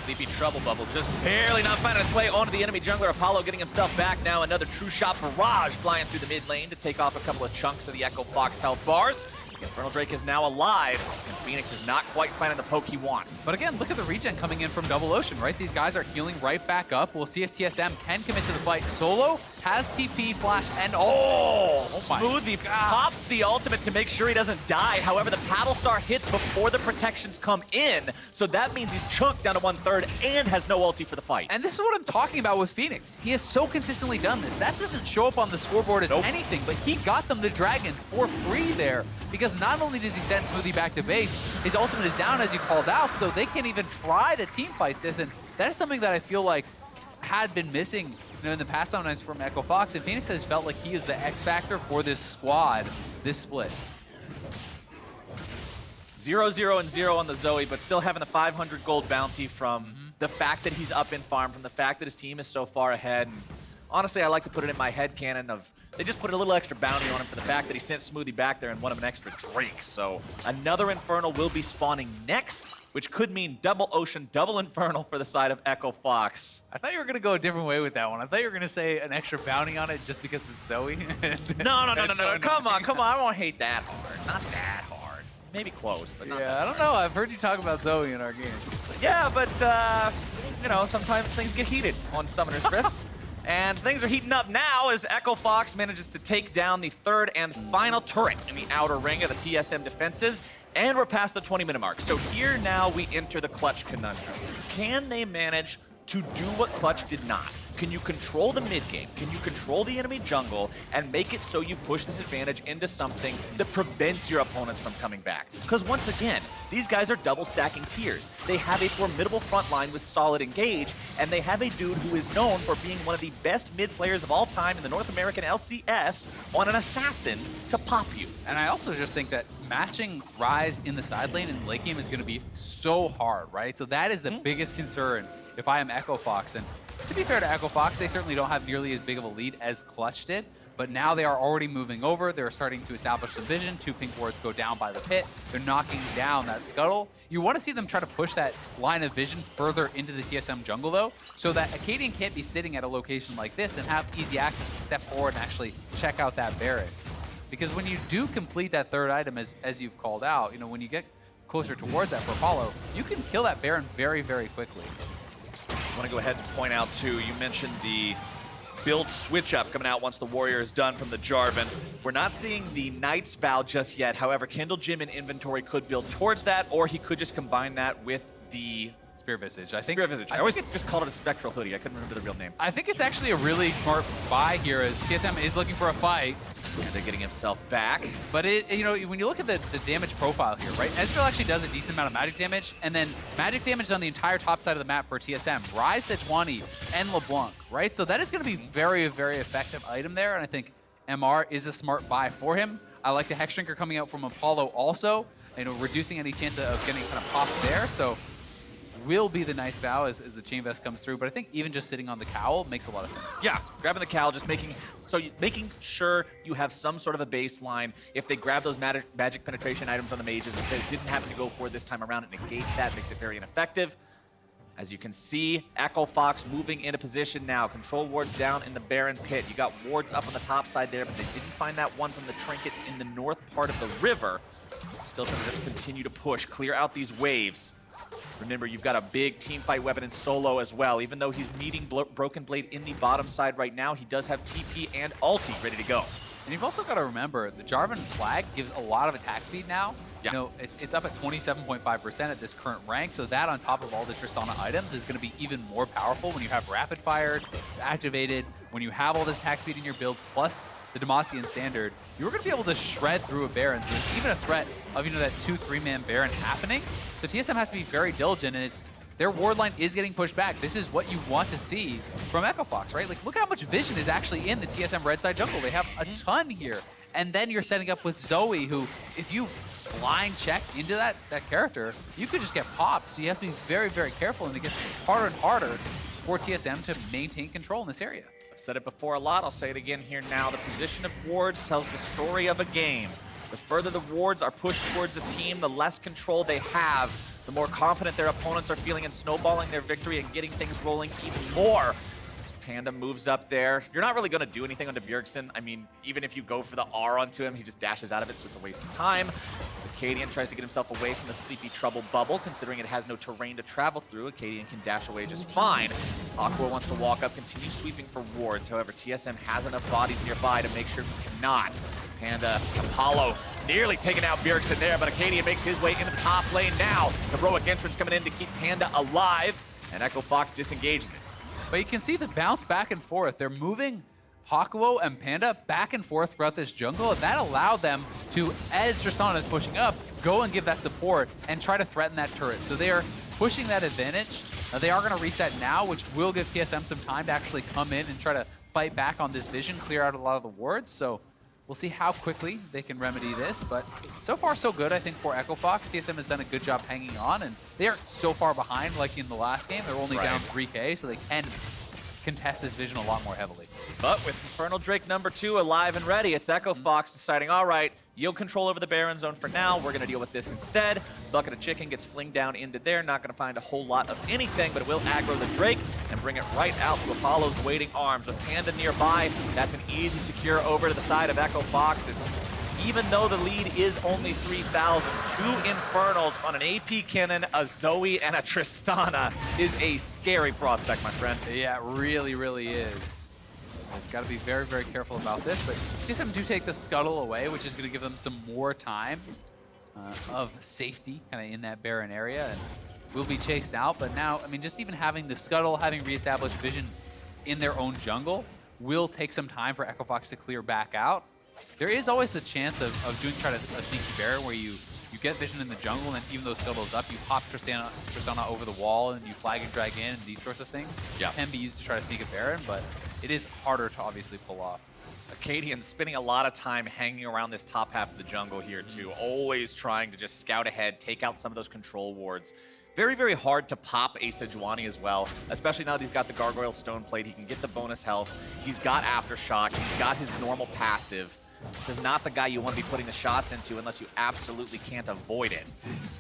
Sleepy Trouble Bubble just barely not finding its way onto the enemy jungler. Apollo getting himself back now. Another true shot barrage flying through the mid lane to take off a couple of chunks of the Echo Fox health bars. Infernal Drake is now alive, and Fenix is not quite finding the poke he wants. But again, look at the regen coming in from Double Ocean, right? These guys are healing right back up. We'll see if TSM can commit to the fight. Solo has TP, flash, and ult. Smoothie pops the ultimate to make sure he doesn't die. However, the Paddle Star hits before the protections come in, so that means he's chunked down to 1/3 and has no ulti for the fight. And this is what I'm talking about with Fenix. He has so consistently done this. That doesn't show up on the scoreboard as anything, but he got them the dragon for free there. Because not only does he send Smoothie back to base, his ultimate is down as you called out, so they can't even try to team fight this. And that is something that I feel like had been missing in the past sometimes from Echo Fox. And Fenix has felt like he is the X factor for this squad, this split. 0-0 and 0 on the Zoe, but still having the 500 gold bounty from the fact that he's up in farm, from the fact that his team is so far ahead. And honestly, I like to put it in my head canon of they just put a little extra bounty on him for the fact that he sent Smoothie back there and won him an extra Drake. So another Infernal will be spawning next, which could mean double Ocean, double Infernal for the side of Echo Fox. I thought you were going to go a different way with that one. I thought you were going to say an extra bounty on it just because it's Zoe. No. Come on. I won't hate that hard. Not that hard. maybe close, but not Yeah, I don't know. I've heard you talk about Zoe in our games. Yeah, but, you know, sometimes things get heated on Summoner's Rift. And things are heating up now as Echo Fox manages to take down the third and final turret in the outer ring of the TSM defenses. And we're past the 20-minute mark. So here now we enter the Clutch conundrum. Can they manage to do what Clutch did not? Can you control the mid game? Can you control the enemy jungle and make it so you push this advantage into something that prevents your opponents from coming back? Because once again, these guys are double stacking tiers. They have a formidable front line with solid engage, and they have a dude who is known for being one of the best mid players of all time in the North American LCS on an assassin to pop you. And I also just think that matching Ryze in the side lane in the late game is going to be so hard, right? So that is the biggest concern if I am Echo Fox. And to be fair to Echo Fox, they certainly don't have nearly as big of a lead as Clutch did, but now they are already moving over. They're starting to establish some vision. 2 pink wards go down by the pit. They're knocking down that scuttle. You want to see them try to push that line of vision further into the TSM jungle, though, so that Akaadian can't be sitting at a location like this and have easy access to step forward and actually check out that Baron. Because when you do complete that third item, as you've called out, you know, when you get closer towards that for Apollo, you can kill that Baron very, very quickly. I want to go ahead and point out, too, you mentioned the build switch up coming out once the Warrior is done from the Jarvan. We're not seeing the Knight's Vow just yet. However, Kindle Jim in inventory could build towards that, or he could just combine that with the Spear Visage. I think Spear Visage. I always just called it a Spectral Hoodie. I couldn't remember the real name. I think it's actually a really smart buy here, as TSM is looking for a fight. And they're getting himself back. But you know, when you look at the damage profile here, right? Ezreal actually does a decent amount of magic damage, and then magic damage on the entire top side of the map for TSM. Ryze, Sejuani, and LeBlanc, right? So that is going to be very, very effective item there, and I think MR is a smart buy for him. I like the Hex Shrinker coming out from Apollo also, you know, reducing any chance of getting kind of popped there. So will be the Knight's Vow as the Chain Vest comes through, but I think even just sitting on the cowl makes a lot of sense. Yeah, grabbing the cowl, just making sure you have some sort of a baseline. If they grab those magic penetration items on the mages, if they didn't happen to go for it this time around, it negates that, makes it very ineffective. As you can see, Echo Fox moving into position now. Control wards down in the Baron pit. You got wards up on the top side there, but they didn't find that one from the trinket in the north part of the river. Still trying to just continue to push, clear out these waves. Remember, you've got a big team fight weapon in Solo as well. Even though he's meeting Broken Blade in the bottom side right now, he does have TP and ulti ready to go. And you've also got to remember, the Jarvan flag gives a lot of attack speed now. Yeah. You know, it's up at 27.5% at this current rank, so that on top of all the Tristana items is going to be even more powerful when you have Rapid Fire activated, when you have all this attack speed in your build, plus the Demacian standard. You're going to be able to shred through a Baron, so there's even a threat of, you know, that 2-3-man Baron happening. So TSM has to be very diligent, and their ward line is getting pushed back. This is what you want to see from Echo Fox, right? Like, look at how much vision is actually in the TSM red side jungle. They have a ton here. And then you're setting up with Zoe, who, if you blind check into that character, you could just get popped. So you have to be very, very careful, and it gets harder and harder for TSM to maintain control in this area. I've said it before a lot, I'll say it again here now. The position of wards tells the story of a game. The further the wards are pushed towards a team, the less control they have, the more confident their opponents are feeling in snowballing their victory and getting things rolling even more. As Panda moves up there, you're not really going to do anything onto Bjergsen. I mean, even if you go for the R onto him, he just dashes out of it, so it's a waste of time. As Akaadian tries to get himself away from the Sleepy Trouble bubble, considering it has no terrain to travel through, Akaadian can dash away just fine. Hakuho wants to walk up, continue sweeping for wards. However, TSM has enough bodies nearby to make sure he cannot. Panda, Apollo, nearly taking out Bjergsen there, but Akaadian makes his way into the top lane now. Heroic entrance coming in to keep Panda alive, and Echo Fox disengages it. But you can see the bounce back and forth. They're moving Hakuho and Panda back and forth throughout this jungle, and that allowed them to, as Tristana is pushing up, go and give that support and try to threaten that turret. So they are pushing that advantage. They are going to reset now, which will give TSM some time to actually come in and try to fight back on this vision, clear out a lot of the wards. So we'll see how quickly they can remedy this, but so far so good, I think, for Echo Fox. TSM has done a good job hanging on, and they aren't so far behind like in the last game. They're only down 3K, so they can contest this vision a lot more heavily. But with Infernal Drake number 2 alive and ready, it's Echo Fox deciding, all right, yield control over the Baron zone for now. We're going to deal with this instead. Bucket of Chicken gets flinged down into there. Not going to find a whole lot of anything, but it will aggro the Drake and bring it right out to Apollo's waiting arms. With Panda nearby, that's an easy secure over to the side of Echo Fox. And even though the lead is only 3,000. 2 Infernals on an AP Kennen, a Zoe, and a Tristana is a scary prospect, my friend. Yeah, it really, really is. They've got to be very, very careful about this, but TSM do take the Scuttle away, which is going to give them some more time of safety kind of in that Baron area, and will be chased out. But now, I mean, just even having the Scuttle, having reestablished vision in their own jungle will take some time for Echo Fox to clear back out. There is always the chance of trying a sneaky Baron where you get vision in the jungle, and even though Scuttle's up, you pop Tristana over the wall and you flag and drag in, and these sorts of things can be used to try to sneak a Baron, but it is harder to obviously pull off. Akaadian spending a lot of time hanging around this top half of the jungle here too, always trying to just scout ahead, take out some of those control wards. Very, very hard to pop a Sejuani as well, especially now that he's got the Gargoyle Stone Plate. He can get the bonus health. He's got Aftershock. He's got his normal passive. This is not the guy you want to be putting the shots into unless you absolutely can't avoid it.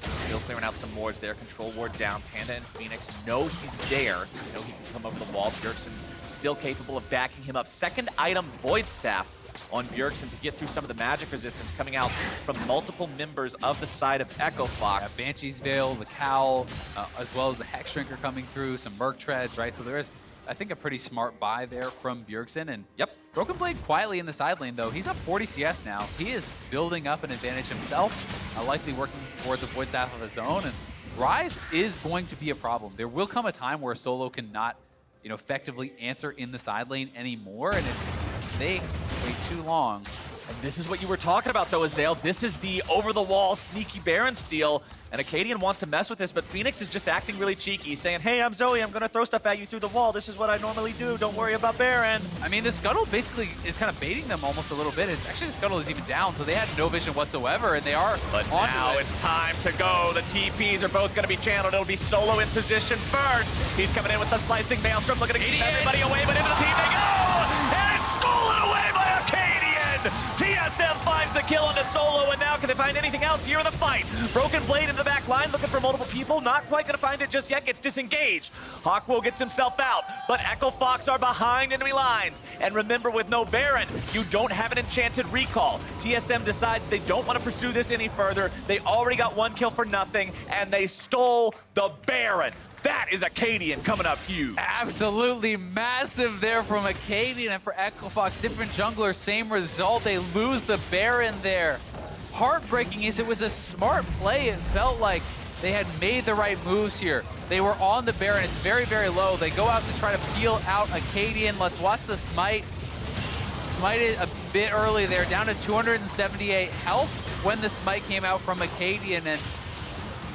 Still clearing out some wards there. Control ward down. Panda and Fenix know he's there. Know he can come over the wall. Bjergsen still capable of backing him up. Second item, Void Staff on Bjergsen to get through some of the magic resistance coming out from multiple members of the side of Echo Fox. Banshee's Veil, the Cowl, as well as the Hex Shrinker coming through, some Merc Treads, right? So there is, I think, a pretty smart buy there from Bjergsen. And Broken Blade quietly in the side lane, though. He's up 40 CS now. He is building up an advantage himself, likely working towards a Void Staff of his own. And Ryze is going to be a problem. There will come a time where Solo cannot, effectively answer in the side lane anymore. And if they wait too long. And this is what you were talking about, though, Ezreal. This is the over-the-wall sneaky Baron steal. And Akaadian wants to mess with this, but Fenix is just acting really cheeky, saying, hey, I'm Zoe, I'm going to throw stuff at you through the wall. This is what I normally do. Don't worry about Baron. I mean, the Scuttle basically is kind of baiting them almost a little bit. Actually, the Scuttle is even down, so they had no vision whatsoever, and they are But now it's time to go. The TPs are both going to be channeled. It'll be Solo in position first. He's coming in with the slicing Maelstrom, looking to keep everybody away, but into the team they go! And it's stolen away by Akaadian! TSM finds the kill onto Solo, and now can they find anything else here in the fight? Broken Blade in the back line, looking for multiple people. Not quite going to find it just yet. Gets disengaged. Hakuho gets himself out, but Echo Fox are behind enemy lines. And remember, with no Baron, you don't have an enchanted recall. TSM decides they don't want to pursue this any further. They already got 1 kill for nothing, and they stole the Baron. That is Akaadian coming up huge. Absolutely massive there from Akaadian, and for Echo Fox, different junglers, same result. They lose the Baron there. Heartbreaking is it was a smart play. It felt like they had made the right moves here. They were on the Baron. It's very, very low. They go out to try to peel out Akaadian. Let's watch the smite. Smite it a bit early there, down to 278 health when the smite came out from Akaadian, and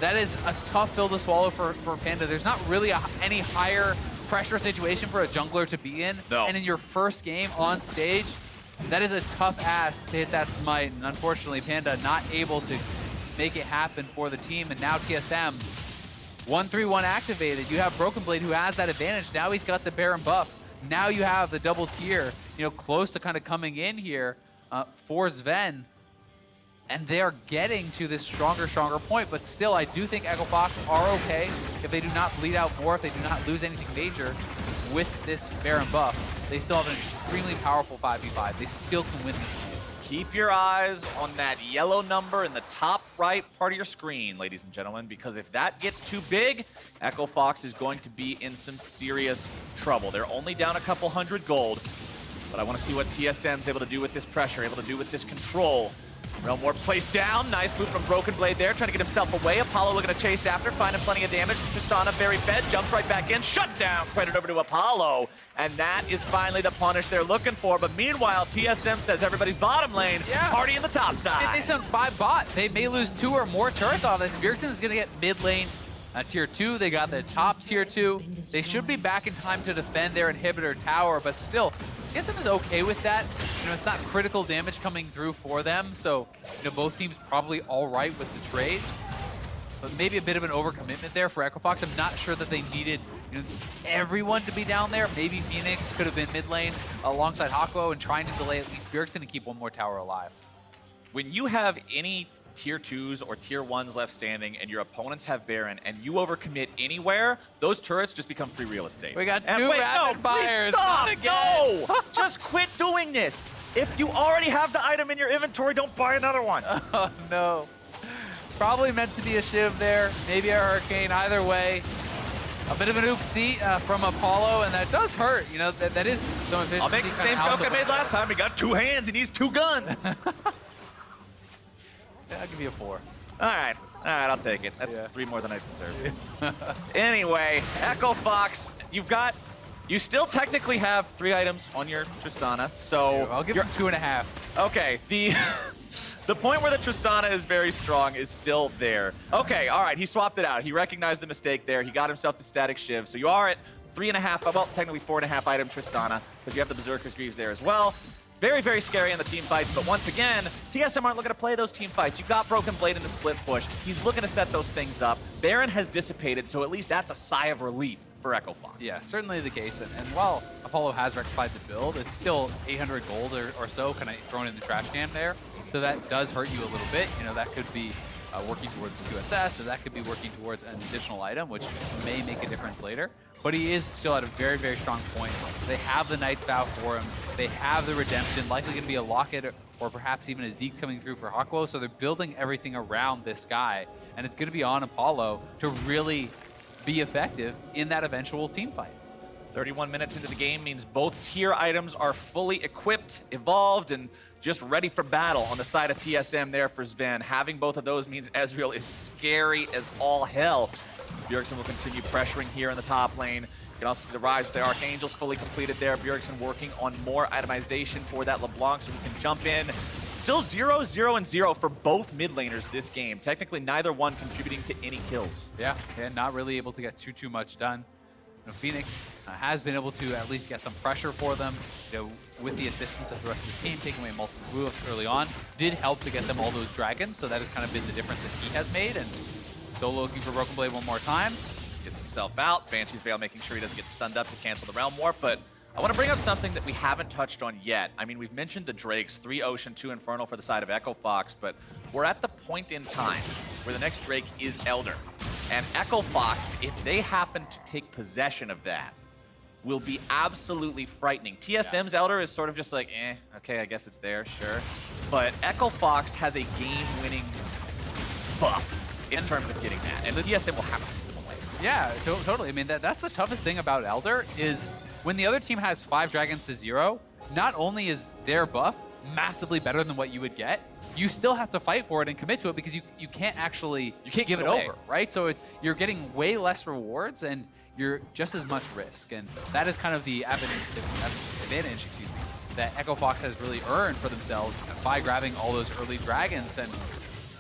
that is a tough pill to swallow for Panda. There's not really any higher pressure situation for a jungler to be in. No. And in your first game on stage, that is a tough ask to hit that smite. And unfortunately, Panda not able to make it happen for the team. And now TSM, 1-3-1 activated. You have Broken Blade who has that advantage. Now he's got the Baron buff. Now you have the double tier, close to kind of coming in here for Zven. And they are getting to this stronger point, but still, I do think Echo Fox are okay if they do not bleed out more, if they do not lose anything major with this Baron buff. They still have an extremely powerful 5v5. They still can win this game. Keep your eyes on that yellow number in the top right part of your screen, ladies and gentlemen, because if that gets too big, Echo Fox is going to be in some serious trouble. They're only down a couple hundred gold, but I want to see what TSM's able to do with this pressure, able to do with this control. Realm Warp placed down. Nice move from Broken Blade there, trying to get himself away. Apollo looking to chase after, finding plenty of damage. Tristana very fed, jumps right back in. Shut down. Credit over to Apollo. And that is finally the punish they're looking for. But meanwhile, TSM says everybody's bottom lane. Party in the top side. If they send 5 bot, they may lose 2 or more turrets off this. Bjergsen is going to get mid lane. Tier 2, they got the top tier 2. They should be back in time to defend their inhibitor tower, but still, TSM is okay with that. It's not critical damage coming through for them, so both teams probably all right with the trade. But maybe a bit of an overcommitment there for Echo Fox. I'm not sure that they needed everyone to be down there. Maybe Fenix could have been mid lane alongside Hakuho and trying to delay at least Bjergsen and keep one more tower alive. When you have any tier 2s or tier 1s left standing and your opponents have Baron and you overcommit anywhere, those turrets just become free real estate. We got and two wait, rapid fires. Stop! Not again. No! Just quit doing this. If you already have the item in your inventory, don't buy another one. Oh, no. Probably meant to be a Shiv there, maybe a Hurricane, either way. A bit of an oopsie from Apollo, and that does hurt. You know, that is some efficiency. I'll make the same joke I made last time. He got 2 hands, he needs 2 guns. Yeah, I'll give you a 4. All right, I'll take it. That's 3 more than I deserve. Anyway, Echo Fox, you still technically have 3 items on your Tristana, so I'll give you 2.5. Okay, the point where the Tristana is very strong is still there. Okay, all right, he swapped it out. He recognized the mistake there. He got himself the static Shiv, so you are at 3.5, well, technically 4.5 item Tristana, because you have the Berserker's Greaves there as well. Very, very scary in the team fights, but once again, TSM aren't looking to play those team fights. You've got Broken Blade in the split push. He's looking to set those things up. Baron has dissipated, so at least that's a sigh of relief for Echo Fox. Yeah, certainly the case. And while Apollo has rectified the build, it's still 800 gold or so kind of thrown in the trash can there. So that does hurt you a little bit. You know, that could be working towards the QSS, or that could be working towards an additional item, which may make a difference later. But he is still at a very, very strong point. They have the Knight's Vow for him. They have the Redemption, likely going to be a Locket or perhaps even his Deeks coming through for Hakuho. So they're building everything around this guy. And it's going to be on Apollo to really be effective in that eventual team fight. 31 minutes into the game means both tier items are fully equipped, evolved, and just ready for battle on the side of TSM there for Zven. Having both of those means Ezreal is scary as all hell. Bjergsen will continue pressuring here in the top lane. You can also see the Ryze with the Archangels fully completed there. Bjergsen working on more itemization for that LeBlanc so we can jump in. Still 0, 0, and 0 for both mid laners this game. Technically, neither one contributing to any kills. Yeah, and not really able to get too much done. You know, Fenix has been able to at least get some pressure for them. You know, with the assistance of the rest of his team, taking away multiple buffs early on, did help to get them all those dragons. So that has kind of been the difference that he has made. And Solo looking for Broken Blade one more time. Gets himself out. Banshee's Veil making sure he doesn't get stunned up to cancel the Realm Warp. But I want to bring up something that we haven't touched on yet. I mean, we've mentioned the Drakes, 3 Ocean, 2 Infernal for the side of Echo Fox, but we're at the point in time where the next Drake is Elder. And Echo Fox, if they happen to take possession of that, will be absolutely frightening. TSM's Elder is sort of just like, okay, I guess it's there, sure. But Echo Fox has a game-winning buff in terms of getting that, and the TSM will have to give them away. Yeah, totally. I mean, that's the toughest thing about Elder is when the other team has 5 dragons to 0, not only is their buff massively better than what you would get, you still have to fight for it and commit to it because you can't actually give it over, right? So you're getting way less rewards and you're just as much risk. And that is kind of the advantage, that Echo Fox has really earned for themselves by grabbing all those early dragons. And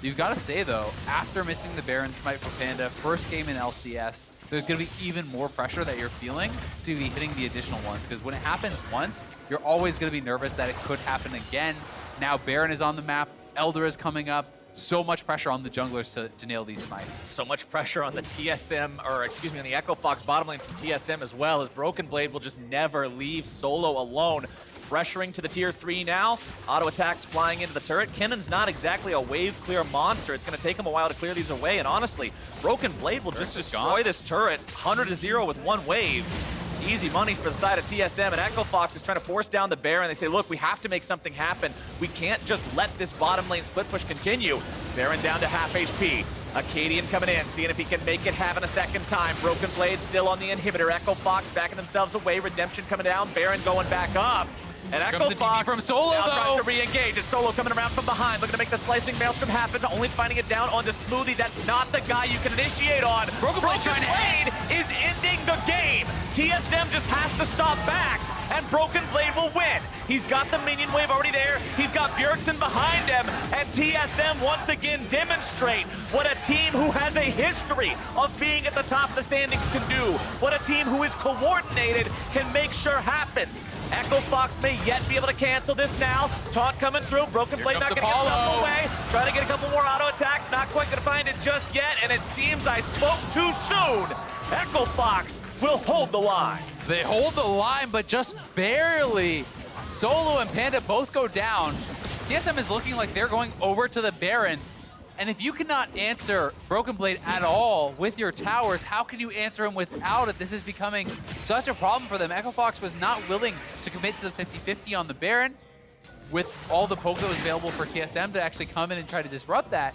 you've got to say, though, after missing the Baron Smite for Panda, first game in LCS, there's going to be even more pressure that you're feeling to be hitting the additional ones. Because when it happens once, you're always going to be nervous that it could happen again. Now Baron is on the map. Elder is coming up. So much pressure on the junglers to nail these smites. So much pressure on the TSM, or excuse me, on the Echo Fox bottom lane from TSM as well, as Broken Blade will just never leave Solo alone. Pressuring to the tier 3 now. Auto attacks flying into the turret. Kennen's not exactly a wave clear monster. It's going to take him a while to clear these away, and honestly, Broken Blade will just destroy this turret. 100 to 0 with 1 wave. Easy money for the side of TSM, and Echo Fox is trying to force down the Baron. They say, look, we have to make something happen. We can't just let this bottom lane split push continue. Baron down to half HP. Akaadian coming in, seeing if he can make it happen a second time. Broken Blade still on the inhibitor. Echo Fox backing themselves away. Redemption coming down. Baron going back up. And Echo Fox from Solo, now trying though. to re-engage. It's Solo coming around from behind, looking to make the slicing maelstrom happen, only finding it down onto Smoothie. That's not the guy you can initiate on. Broken Blade is ending the game. TSM just has to stop backs, and Broken Blade will win. He's got the minion wave already there. He's got Bjergsen behind him, and TSM once again demonstrate what a team who has a history of being at the top of the standings can do. What a team who is coordinated can make sure happens. Echo Fox may yet be able to cancel this now. Taunt coming through. Broken Blade not going to get himself away. Trying to get a couple more auto attacks. Not quite going to find it just yet. And it seems I spoke too soon. Echo Fox will hold the line. They hold the line, but just barely. Solo and Panda both go down. TSM is looking like they're going over to the Baron. And if you cannot answer Broken Blade at all with your towers, how can you answer him without it? This is becoming such a problem for them. Echo Fox was not willing to commit to the 50-50 on the Baron. with all the poke that was available for TSM to actually come in and try to disrupt that.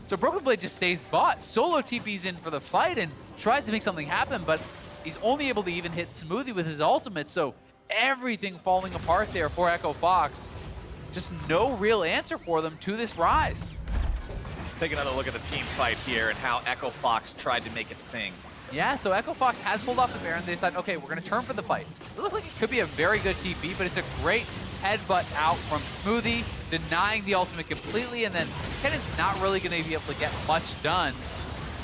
So Broken Blade just stays bot. Solo TP's in for the fight and tries to make something happen, but he's only able to even hit Smoothie with his ultimate, so everything falling apart there for Echo Fox. Just no real answer for them to this Ryze. Let's take another look at the team fight here and how Echo Fox tried to make it sing. Yeah, so Echo Fox has pulled off the Baron. They decide, okay, we're going to turn for the fight. It looks like it could be a very good TP, but it's a great headbutt out from Smoothie, denying the ultimate completely, and then Kennen's not really going to be able to get much done.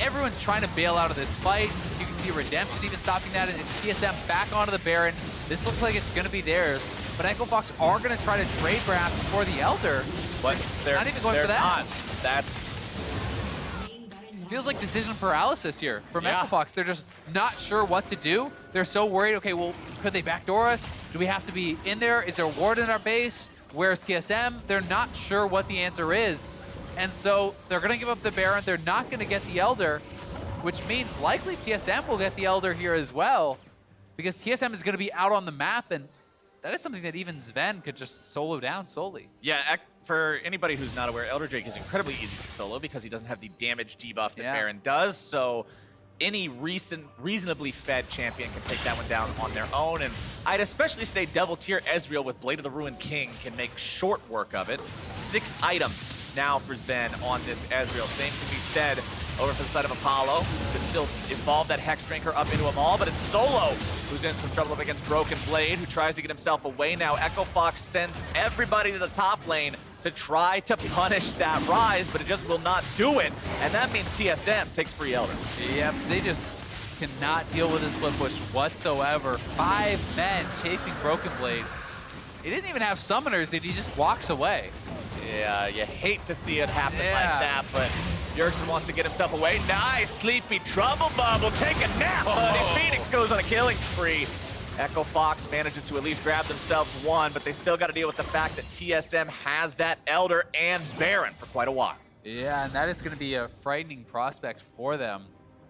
Everyone's trying to bail out of this fight. You can see Redemption even stopping that, and it's TSM back onto the Baron. This looks like it's going to be theirs, but Echo Fox are going to try to trade perhaps for the Elder, but they're not even going for that. Not. That's... It feels like decision paralysis here from Echo Fox. They're just not sure what to do. They're so worried, okay, well, could they backdoor us? Do we have to be in there? Is there a ward in our base? Where's TSM? They're not sure what the answer is. And so they're going to give up the Baron. They're not going to get the Elder, which means likely TSM will get the Elder here as well, because TSM is going to be out on the map, and that is something that even Zven could just solo down solely. Yeah, for anybody who's not aware, Elder Drake is incredibly easy to solo because he doesn't have the damage debuff that Baron does, so any reasonably fed champion can take that one down on their own, and I'd especially say double tier Ezreal with Blade of the Ruined King can make short work of it. 6 items now for Zven on this Ezreal. Same can be said over for the side of Apollo. Could still evolve that Hex Drinker up into a Maul, but it's Solo who's in some trouble up against Broken Blade, who tries to get himself away now. Echo Fox sends everybody to the top lane to try to punish that Ryze, but it just will not do it, and that means TSM takes free Elder. Yep, they just cannot deal with this split push whatsoever. 5 men chasing Broken Blade. He didn't even have summoners, and he just walks away. Yeah, you hate to see it happen like that, but Bjergsen wants to get himself away. Nice, Sleepy Trouble Bubble, take a nap, buddy. Fenix goes on a killing spree. Echo Fox manages to at least grab themselves one, but they still got to deal with the fact that TSM has that Elder and Baron for quite a while. Yeah, and that is going to be a frightening prospect for them.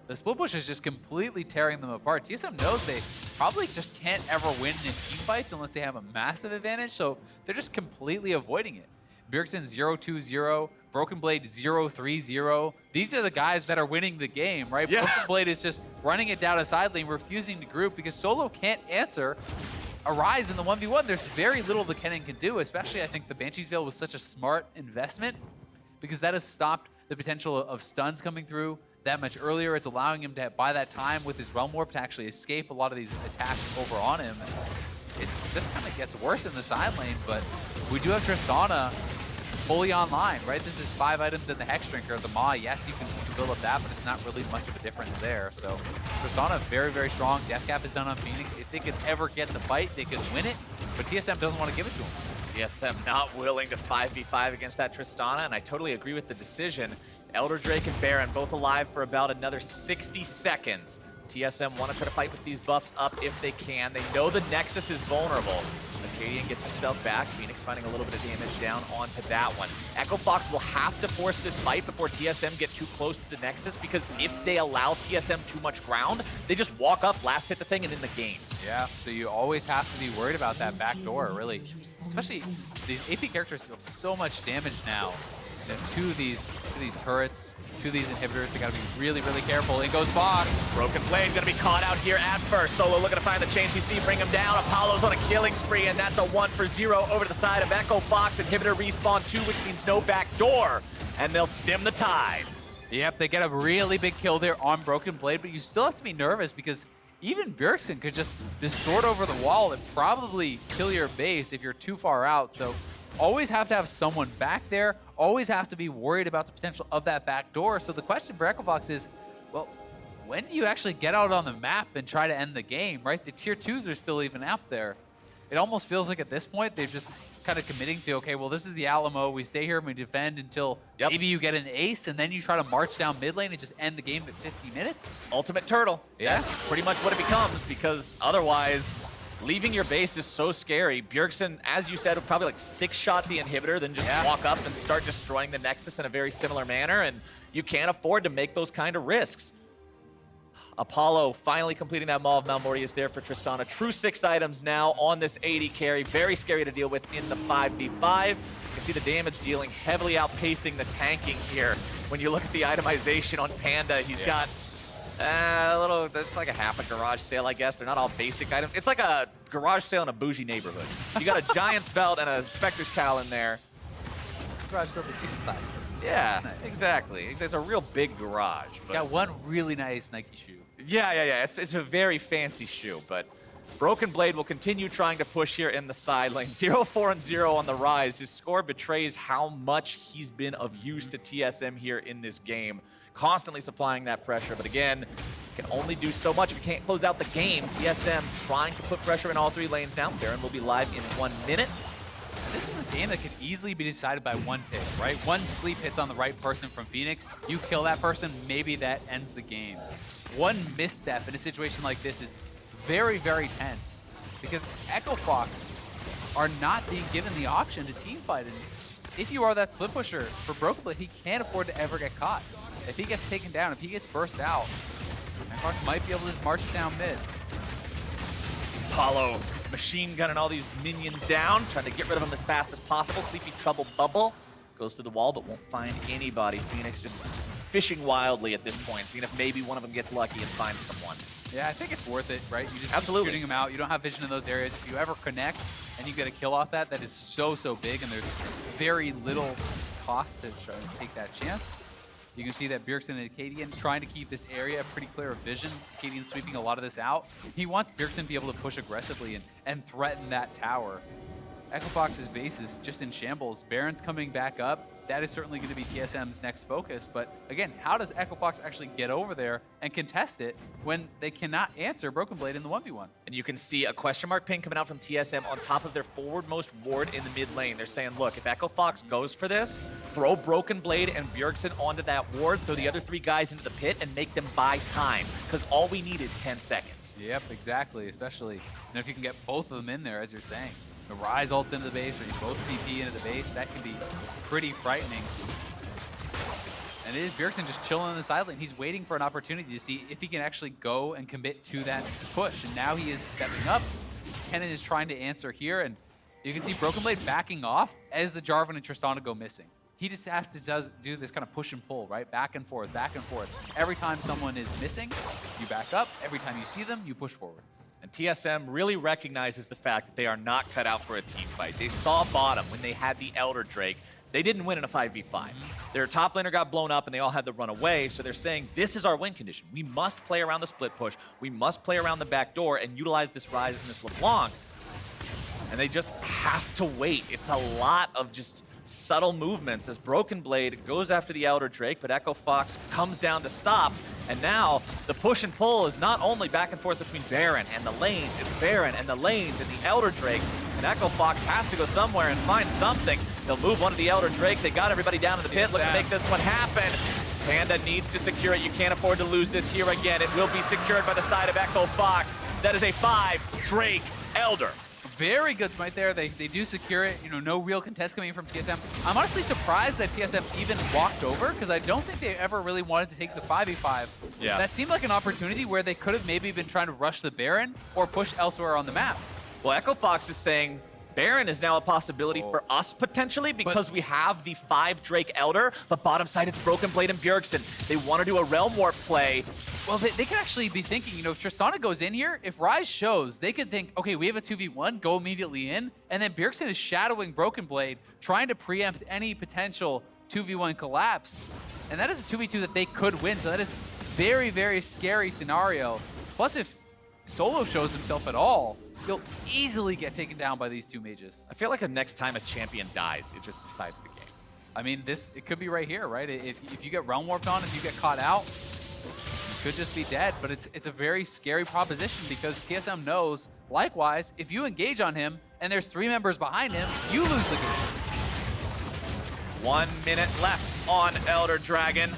The split push is just completely tearing them apart. TSM knows they probably just can't ever win in team fights unless they have a massive advantage, so they're just completely avoiding it. Bjergsen 0-2-0, Broken Blade 0-3-0. These are the guys that are winning the game, right? Yeah. Broken Blade is just running it down a side lane, refusing to group because Solo can't answer a Ryze in the 1v1. There's very little the Kennen can do, especially I think the Banshee's Veil was such a smart investment because that has stopped the potential of stuns coming through that much earlier. It's allowing him to buy that time with his Realm Warp to actually escape a lot of these attacks over on him. It just kind of gets worse in the side lane, but we do have Tristana fully online, right? This is 5 items in the Hex Drinker. The Maw, yes, you can build up that, but it's not really much of a difference there. So Tristana very, very strong. Death Cap is done on Phoenix. If they could ever get the fight, they could win it, but TSM doesn't want to give it to them. TSM not willing to 5v5 against that Tristana, and I totally agree with the decision. Elder Drake and Baron both alive for about another 60 seconds. TSM want to try to fight with these buffs up if they can. They know the Nexus is vulnerable. Akaadian gets himself back. Fenix finding a little bit of damage down onto that one. Echo Fox will have to force this fight before TSM get too close to the Nexus, because if they allow TSM too much ground, they just walk up, last hit the thing, and in the game. Yeah, so you always have to be worried about that back door, really. Especially these AP characters deal so much damage now to these turrets, to these inhibitors. They gotta be really, really careful. In goes Fox. Broken Blade gonna be caught out here at first. Solo looking to find the chain CC, bring him down. Apollo's on a killing spree, and that's a 1-for-0 over to the side of Echo Fox. Inhibitor respawn 2, which means no back door, and they'll stem the tide. Yep, they get a really big kill there on Broken Blade, but you still have to be nervous because even Bjergsen could just distort over the wall and probably kill your base if you're too far out. So always have to have someone back there, always have to be worried about the potential of that back door. So the question for Echo Fox is, well, when do you actually get out on the map and try to end the game, right? The tier 2s are still even out there. It almost feels like at this point, they're just kind of committing to, okay, well, this is the Alamo. We stay here and we defend until maybe you get an ace, and then you try to march down mid lane and just end the game at 50 minutes. Ultimate Turtle. Yeah. That's pretty much what it becomes, because otherwise, leaving your base is so scary. Bjergsen, as you said, would probably like 6-shot the inhibitor, then just walk up and start destroying the Nexus in a very similar manner, and you can't afford to make those kind of risks. Apollo finally completing that Maw of Malmortius there for Tristana. True 6 items now on this AD carry. Very scary to deal with in the 5v5. You can see the damage dealing heavily outpacing the tanking here. When you look at the itemization on Panda, he's got a little, it's like a half a garage sale, I guess. They're not all basic items. It's like a garage sale in a bougie neighborhood. You got a Giant's belt and a Spectre's cowl in there. Garage sale is kitchen class. Yeah, Nice. exactly. There's a real big garage. It's got one really nice Nike shoe. Yeah. It's a very fancy shoe, but Broken Blade will continue trying to push here in the side lane. 0-4-0 on the Ryze. His score betrays how much he's been of use to TSM here in this game. Constantly supplying that pressure, but again, can only do so much if you can't close out the game. TSM trying to put pressure in all 3 lanes now. Baron will be live in 1 minute. This is a game that could easily be decided by one pick, right? One sleep hits on the right person from Fenix, you kill that person, maybe that ends the game. One misstep in a situation like this is very, very tense because Echo Fox are not being given the option to team fight. And if you are that split pusher for Broken Blade, he can't afford to ever get caught. If he gets taken down, if he gets burst out, Echo Fox might be able to just march down mid. Apollo machine gunning all these minions down, trying to get rid of them as fast as possible. Sleepy Trouble Bubble goes through the wall, but won't find anybody. Fenix just fishing wildly at this point, seeing if maybe one of them gets lucky and finds someone. Yeah, I think it's worth it, right? You just Absolutely. keep shooting them out. You don't have vision in those areas. If you ever connect and you get a kill off that, that is so, so big, and there's very little cost to try to take that chance. You can see that Bjergsen and Akaadian trying to keep this area pretty clear of vision. Akaadian sweeping a lot of this out. He wants Bjergsen to be able to push aggressively and threaten that tower. Echo Fox's base is just in shambles. Baron's coming back up. That is certainly going to be TSM's next focus. But again, how does Echo Fox actually get over there and contest it when they cannot answer Broken Blade in the 1v1? And you can see a question mark ping coming out from TSM on top of their forwardmost ward in the mid lane. They're saying, look, if Echo Fox goes for this, throw Broken Blade and Bjergsen onto that ward, throw the other 3 guys into the pit, and make them buy time. Because all we need is 10 seconds. Yep, exactly. Especially if you can get both of them in there, as you're saying. The Ryze ults into the base, or you both TP into the base, that can be pretty frightening. And it is Bjergsen just chilling on the side lane. He's waiting for an opportunity to see if he can actually go and commit to that push. And now he is stepping up. Kennen is trying to answer here, and you can see Broken Blade backing off as the Jarvan and Tristana go missing. He just has to do this kind of push and pull, right? Back and forth, back and forth. Every time someone is missing, you back up. Every time you see them, you push forward. And TSM really recognizes the fact that they are not cut out for a team fight. They saw bottom when they had the Elder Drake. They didn't win in a 5v5. Their top laner got blown up and they all had to run away, so they're saying this is our win condition. We must play around the split push. We must play around the back door and utilize this Ryze and this LeBlanc. And they just have to wait. It's a lot of just subtle movements as Broken Blade goes after the Elder Drake, but Echo Fox comes down to stop. And now the push and pull is not only back and forth between Baron and the lanes, it's Baron and the lanes and the Elder Drake. And Echo Fox has to go somewhere and find something. They'll move one of the Elder Drake. They got everybody down in the pit, looking to make this one happen. Panda needs to secure it. You can't afford to lose this here again. It will be secured by the side of Echo Fox. That is a 5 Drake Elder. Very good smite there. They do secure it. You know, no real contest coming from TSM. I'm honestly surprised that TSM even walked over because I don't think they ever really wanted to take the 5v5. Yeah. That seemed like an opportunity where they could have maybe been trying to rush the Baron or push elsewhere on the map. Well, Echo Fox is saying Baron is now a possibility for us potentially because we have the 5 Drake Elder, but bottom side it's Broken Blade and Bjergsen. They want to do a Realm Warp play. Well, they could actually be thinking, you know, if Tristana goes in here, if Ryze shows, they could think, okay, we have a 2v1, go immediately in, and then Bjergsen is shadowing Broken Blade, trying to preempt any potential 2v1 collapse. And that is a 2v2 that they could win, so that is very, very scary scenario. Plus, if Solo shows himself at all, you'll easily get taken down by these 2 mages. I feel like the next time a champion dies, it just decides the game. I mean, it could be right here, right? If you get Realm Warped on, if you get caught out, could just be dead, but it's a very scary proposition because TSM knows, likewise, if you engage on him and there's 3 members behind him, you lose the game. 1 minute left on Elder Dragon.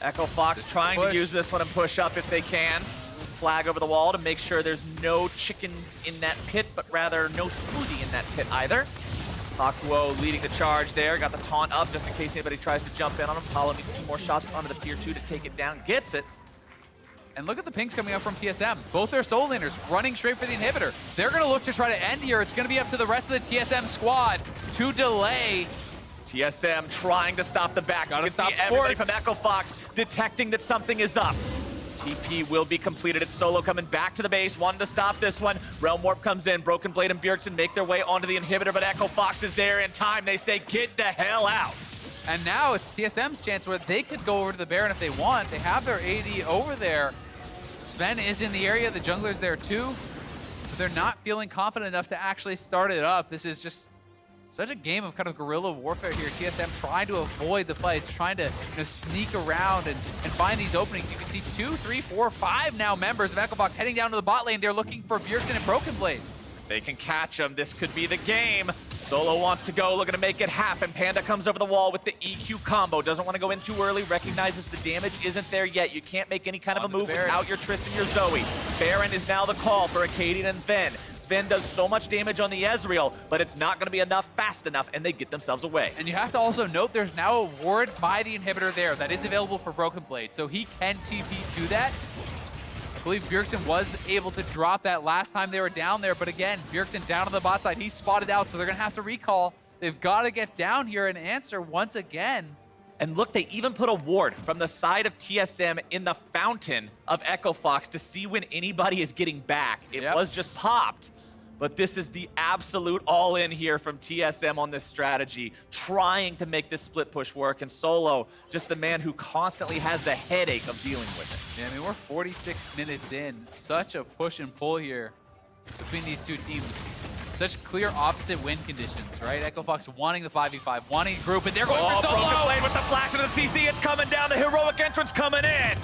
Echo Fox trying to use this one and push up if they can. Flag over the wall to make sure there's no chickens in that pit, but rather no Smoothie in that pit either. Hakuho leading the charge there, got the taunt up just in case anybody tries to jump in on him. Apollo needs 2 more shots onto the tier 2 to take it down, gets it. And look at the pings coming up from TSM. Both their soul laners running straight for the inhibitor. They're going to look to try to end here. It's going to be up to the rest of the TSM squad to delay. TSM trying to stop the back. You can see everybody from Echo Fox detecting that something is up. TP will be completed. It's Solo coming back to the base, wanting to stop this one. Realm Warp comes in. Broken Blade and Bjergsen make their way onto the inhibitor, but Echo Fox is there in time. They say, get the hell out. And now it's TSM's chance where they could go over to the Baron if they want. They have their AD over there. Zven is in the area. The jungler's there too. But they're not feeling confident enough to actually start it up. This is just such a game of kind of guerrilla warfare here. TSM trying to avoid the fights, trying to sneak around and find these openings. You can see 2, 3, 4, 5 now members of Echo Fox heading down to the bot lane. They're looking for Bjergsen and Broken Blade. They can catch him. This could be the game. Solo wants to go, looking to make it happen. Panda comes over the wall with the EQ combo. Doesn't want to go in too early, recognizes the damage isn't there yet. You can't make any kind of a move without your Tristana, your Zoe. Baron is now the call for Akaadian and Zven. Zven does so much damage on the Ezreal, but it's not going to be enough fast enough, and they get themselves away. And you have to also note there's now a ward by the inhibitor there that is available for Broken Blade, so he can TP to that. I believe Bjergsen was able to drop that last time they were down there, but again, Bjergsen down on the bot side, he's spotted out, so they're going to have to recall. They've got to get down here and answer once again. And look, they even put a ward from the side of TSM in the fountain of Echo Fox to see when anybody is getting back. It was just popped. But this is the absolute all-in here from TSM on this strategy, trying to make this split push work. And Solo, just the man who constantly has the headache of dealing with it. Yeah, I mean, we're 46 minutes in. Such a push and pull here between these two teams. Such clear opposite win conditions, right? Echo Fox wanting the 5v5, wanting a group, and they're going for Solo! Broken Blade with the flash into the CC. It's coming down. The heroic entrance coming in.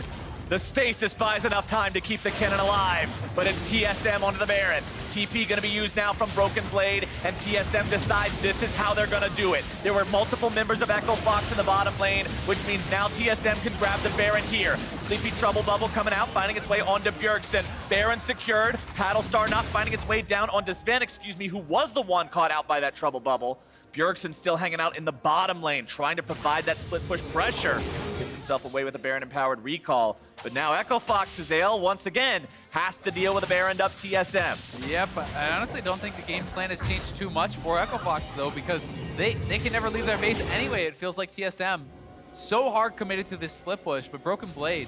The Stasis buys enough time to keep the Kennen alive, but it's TSM onto the Baron. TP gonna be used now from Broken Blade, and TSM decides this is how they're gonna do it. There were multiple members of Echo Fox in the bottom lane, which means now TSM can grab the Baron here. Sleepy Trouble Bubble coming out, finding its way onto Bjergsen. Baron secured, Paddlestar not finding its way down onto Zven, who was the one caught out by that Trouble Bubble. Bjergsen still hanging out in the bottom lane, trying to provide that split push pressure. Gets himself away with a Baron-empowered recall. But now Echo Fox, Ezreal, once again, has to deal with a Baroned up TSM. Yep, I honestly don't think the game plan has changed too much for Echo Fox, though, because they can never leave their base anyway. It feels like TSM so hard committed to this split push, but Broken Blade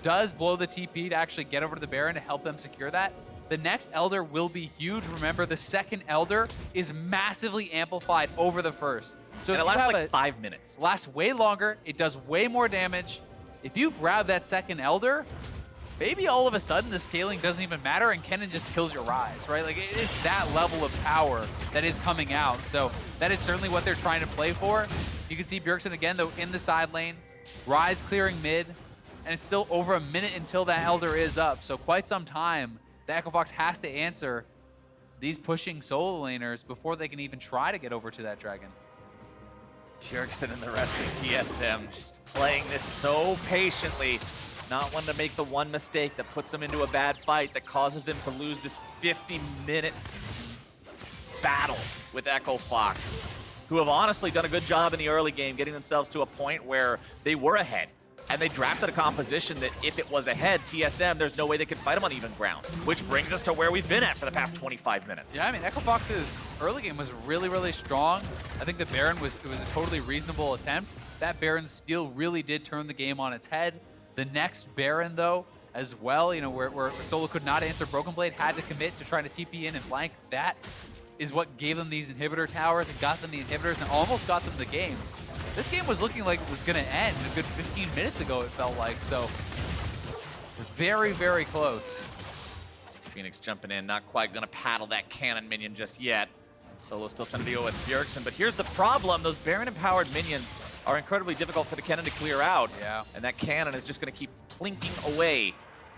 does blow the TP to actually get over to the Baron to help them secure that. The next Elder will be huge. Remember, the second Elder is massively amplified over the first. So and it lasts like 5 minutes. Lasts way longer. It does way more damage. If you grab that second Elder, maybe all of a sudden the scaling doesn't even matter and Kennen just kills your Ryze, right? Like, it is that level of power that is coming out. So that is certainly what they're trying to play for. You can see Bjergsen again, though, in the side lane. Ryze clearing mid, and it's still over a minute until that Elder is up. So quite some time the Echo Fox has to answer these pushing solo laners before they can even try to get over to that dragon. Bjergsen and the rest of TSM just playing this so patiently, not wanting to make the one mistake that puts them into a bad fight that causes them to lose this 50-minute battle with Echo Fox, who have honestly done a good job in the early game getting themselves to a point where they were ahead. And they drafted a composition that if it was ahead, TSM, there's no way they could fight them on even ground. Which brings us to where we've been at for the past 25 minutes. Yeah, I mean, Echo Fox's early game was really, really strong. I think the Baron was a totally reasonable attempt. That Baron steal really did turn the game on its head. The next Baron, though, as well, you know, where Solo could not answer Broken Blade, had to commit to trying to TP in and flank. That is what gave them these inhibitor towers and got them the inhibitors and almost got them the game. This game was looking like it was going to end a good 15 minutes ago, it felt like. So very, very close. Fenix jumping in, not quite going to paddle that cannon minion just yet. Solo still trying to deal with Bjergsen, but here's the problem. Those Baron-empowered minions are incredibly difficult for the Kennen to clear out. Yeah. And that cannon is just going to keep plinking away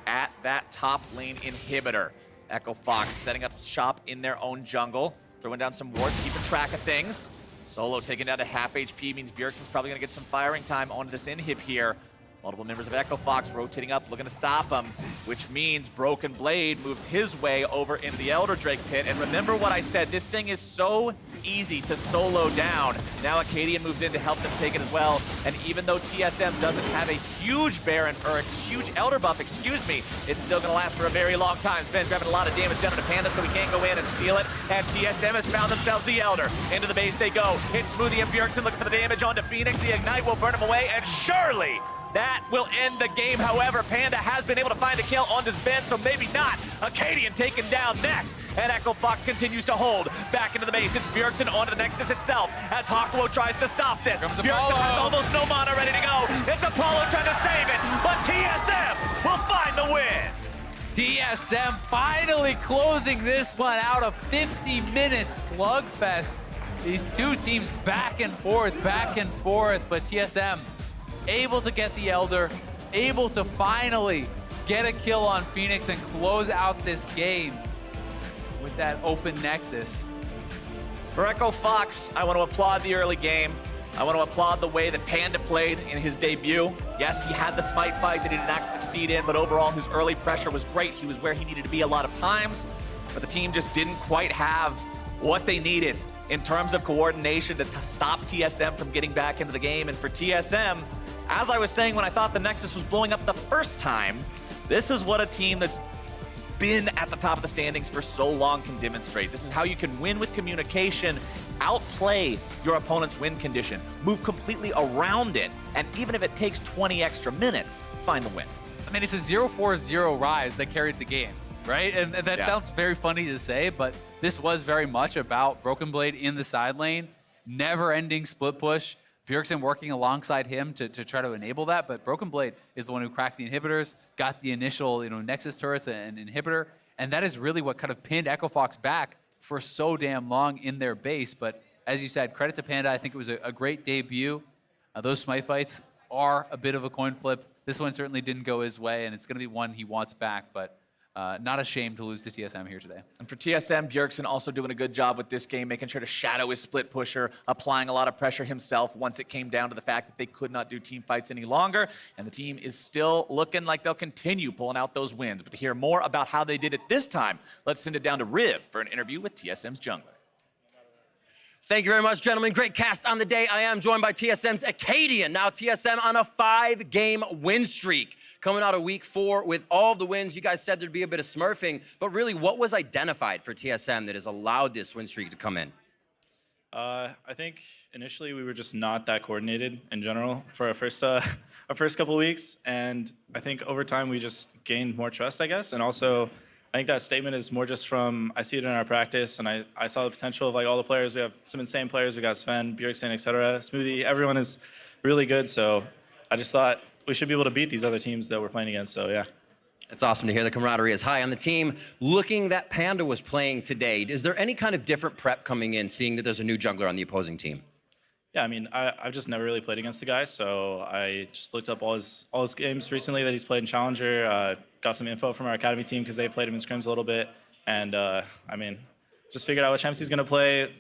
at that top lane inhibitor. Echo Fox setting up shop in their own jungle, throwing down some wards, keeping track of things. Solo taken down to half HP means Bjergsen's probably going to get some firing time onto this inhib here. Multiple members of Echo Fox rotating up, looking to stop him, which means Broken Blade moves his way over into the Elder Drake pit. And remember what I said, this thing is so easy to solo down. Now Akaadian moves in to help them take it as well. And even though TSM doesn't have a huge Baron, or a huge Elder buff, excuse me, it's still gonna last for a very long time. Zven grabbing a lot of damage down to Panda, so he can't go in and steal it. And TSM has found themselves the Elder. Into the base they go. Hit Smoothie and Bjergsen looking for the damage onto Fenix. The Ignite will burn him away, and surely that will end the game. However, Panda has been able to find a kill on this Zven, so maybe not. Akaadian taken down next, and Echo Fox continues to hold back into the base. It's Bjergsen onto the Nexus itself as Hakuho tries to stop this. Bjergsen has almost no mana ready to go. It's Apollo trying to save it, but TSM will find the win. TSM finally closing this one out, a 50-minute slugfest. These two teams back and forth, but TSM able to get the Elder, able to finally get a kill on Fenix and close out this game with that open Nexus. For Echo Fox, I want to applaud the early game. I want to applaud the way that Panda played in his debut. Yes, he had the smite fight that he did not succeed in, but overall his early pressure was great. He was where he needed to be a lot of times, but the team just didn't quite have what they needed in terms of coordination to stop TSM from getting back into the game. And for TSM, as I was saying when I thought the Nexus was blowing up the first time, this is what a team that's been at the top of the standings for so long can demonstrate. This is how you can win with communication, outplay your opponent's win condition, move completely around it, and even if it takes 20 extra minutes, find the win. I mean, it's a 0-4-0 Ryze that carried the game, right? And that sounds very funny to say, but this was very much about Broken Blade in the side lane, never-ending split push, Bjergsen working alongside him to try to enable that, but Broken Blade is the one who cracked the inhibitors, got the initial Nexus turrets and inhibitor, and that is really what kind of pinned Echo Fox back for so damn long in their base. But as you said, credit to Panda, I think it was a great debut. Those smite fights are a bit of a coin flip. This one certainly didn't go his way, and it's going to be one he wants back, but not ashamed to lose to TSM here today. And for TSM, Bjergsen also doing a good job with this game, making sure to shadow his split pusher, applying a lot of pressure himself once it came down to the fact that they could not do team fights any longer. And the team is still looking like they'll continue pulling out those wins. But to hear more about how they did it this time, let's send it down to Riv for an interview with TSM's jungler. Thank you very much, gentlemen. Great cast on the day. I am joined by TSM's Akaadian. Now TSM on a 5-game win streak. Coming out of week 4 with all of the wins. You guys said there'd be a bit of smurfing, but really what was identified for TSM that has allowed this win streak to come in? I think initially we were just not that coordinated in general for our first couple of weeks. And I think over time we just gained more trust, I guess. And also, I think that statement is more just from, I see it in our practice, and I saw the potential of like all the players. We have some insane players. We got Zven, Bjergsen, etc. Smoothie, everyone is really good. So I just thought we should be able to beat these other teams that we're playing against, so yeah. It's awesome to hear the camaraderie is high on the team. Looking that Panda was playing today, is there any kind of different prep coming in, seeing that there's a new jungler on the opposing team? Yeah, I mean, I've just never really played against the guy, so I just looked up all his games recently that he's played in Challenger, got some info from our academy team because they played him in scrims a little bit, and I mean, just figured out what champs he's going to play,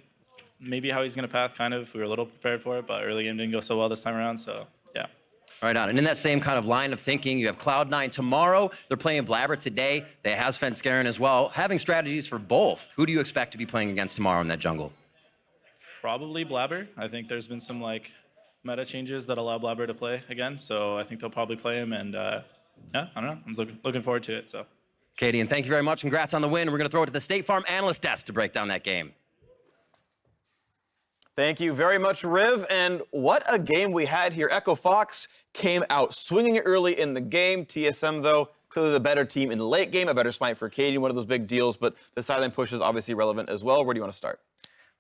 maybe how he's going to path, kind of. We were a little prepared for it, but early game didn't go so well this time around, so yeah. Right on. And in that same kind of line of thinking, you have Cloud9 tomorrow. They're playing Blabber today. They have FLICKR as well. Having strategies for both, who do you expect to be playing against tomorrow in that jungle? Probably Blabber. I think there's been some like meta changes that allow Blabber to play again, so I think they'll probably play him, and yeah, I don't know. I'm looking forward to it. So, Akaadian, thank you very much. Congrats on the win. We're going to throw it to the State Farm analyst desk to break down that game. Thank you very much, Riv. And what a game we had here. Echo Fox came out swinging it early in the game. TSM, though, clearly the better team in the late game. A better smite for Akaadian, one of those big deals. But the sideline push is obviously relevant as well. Where do you want to start?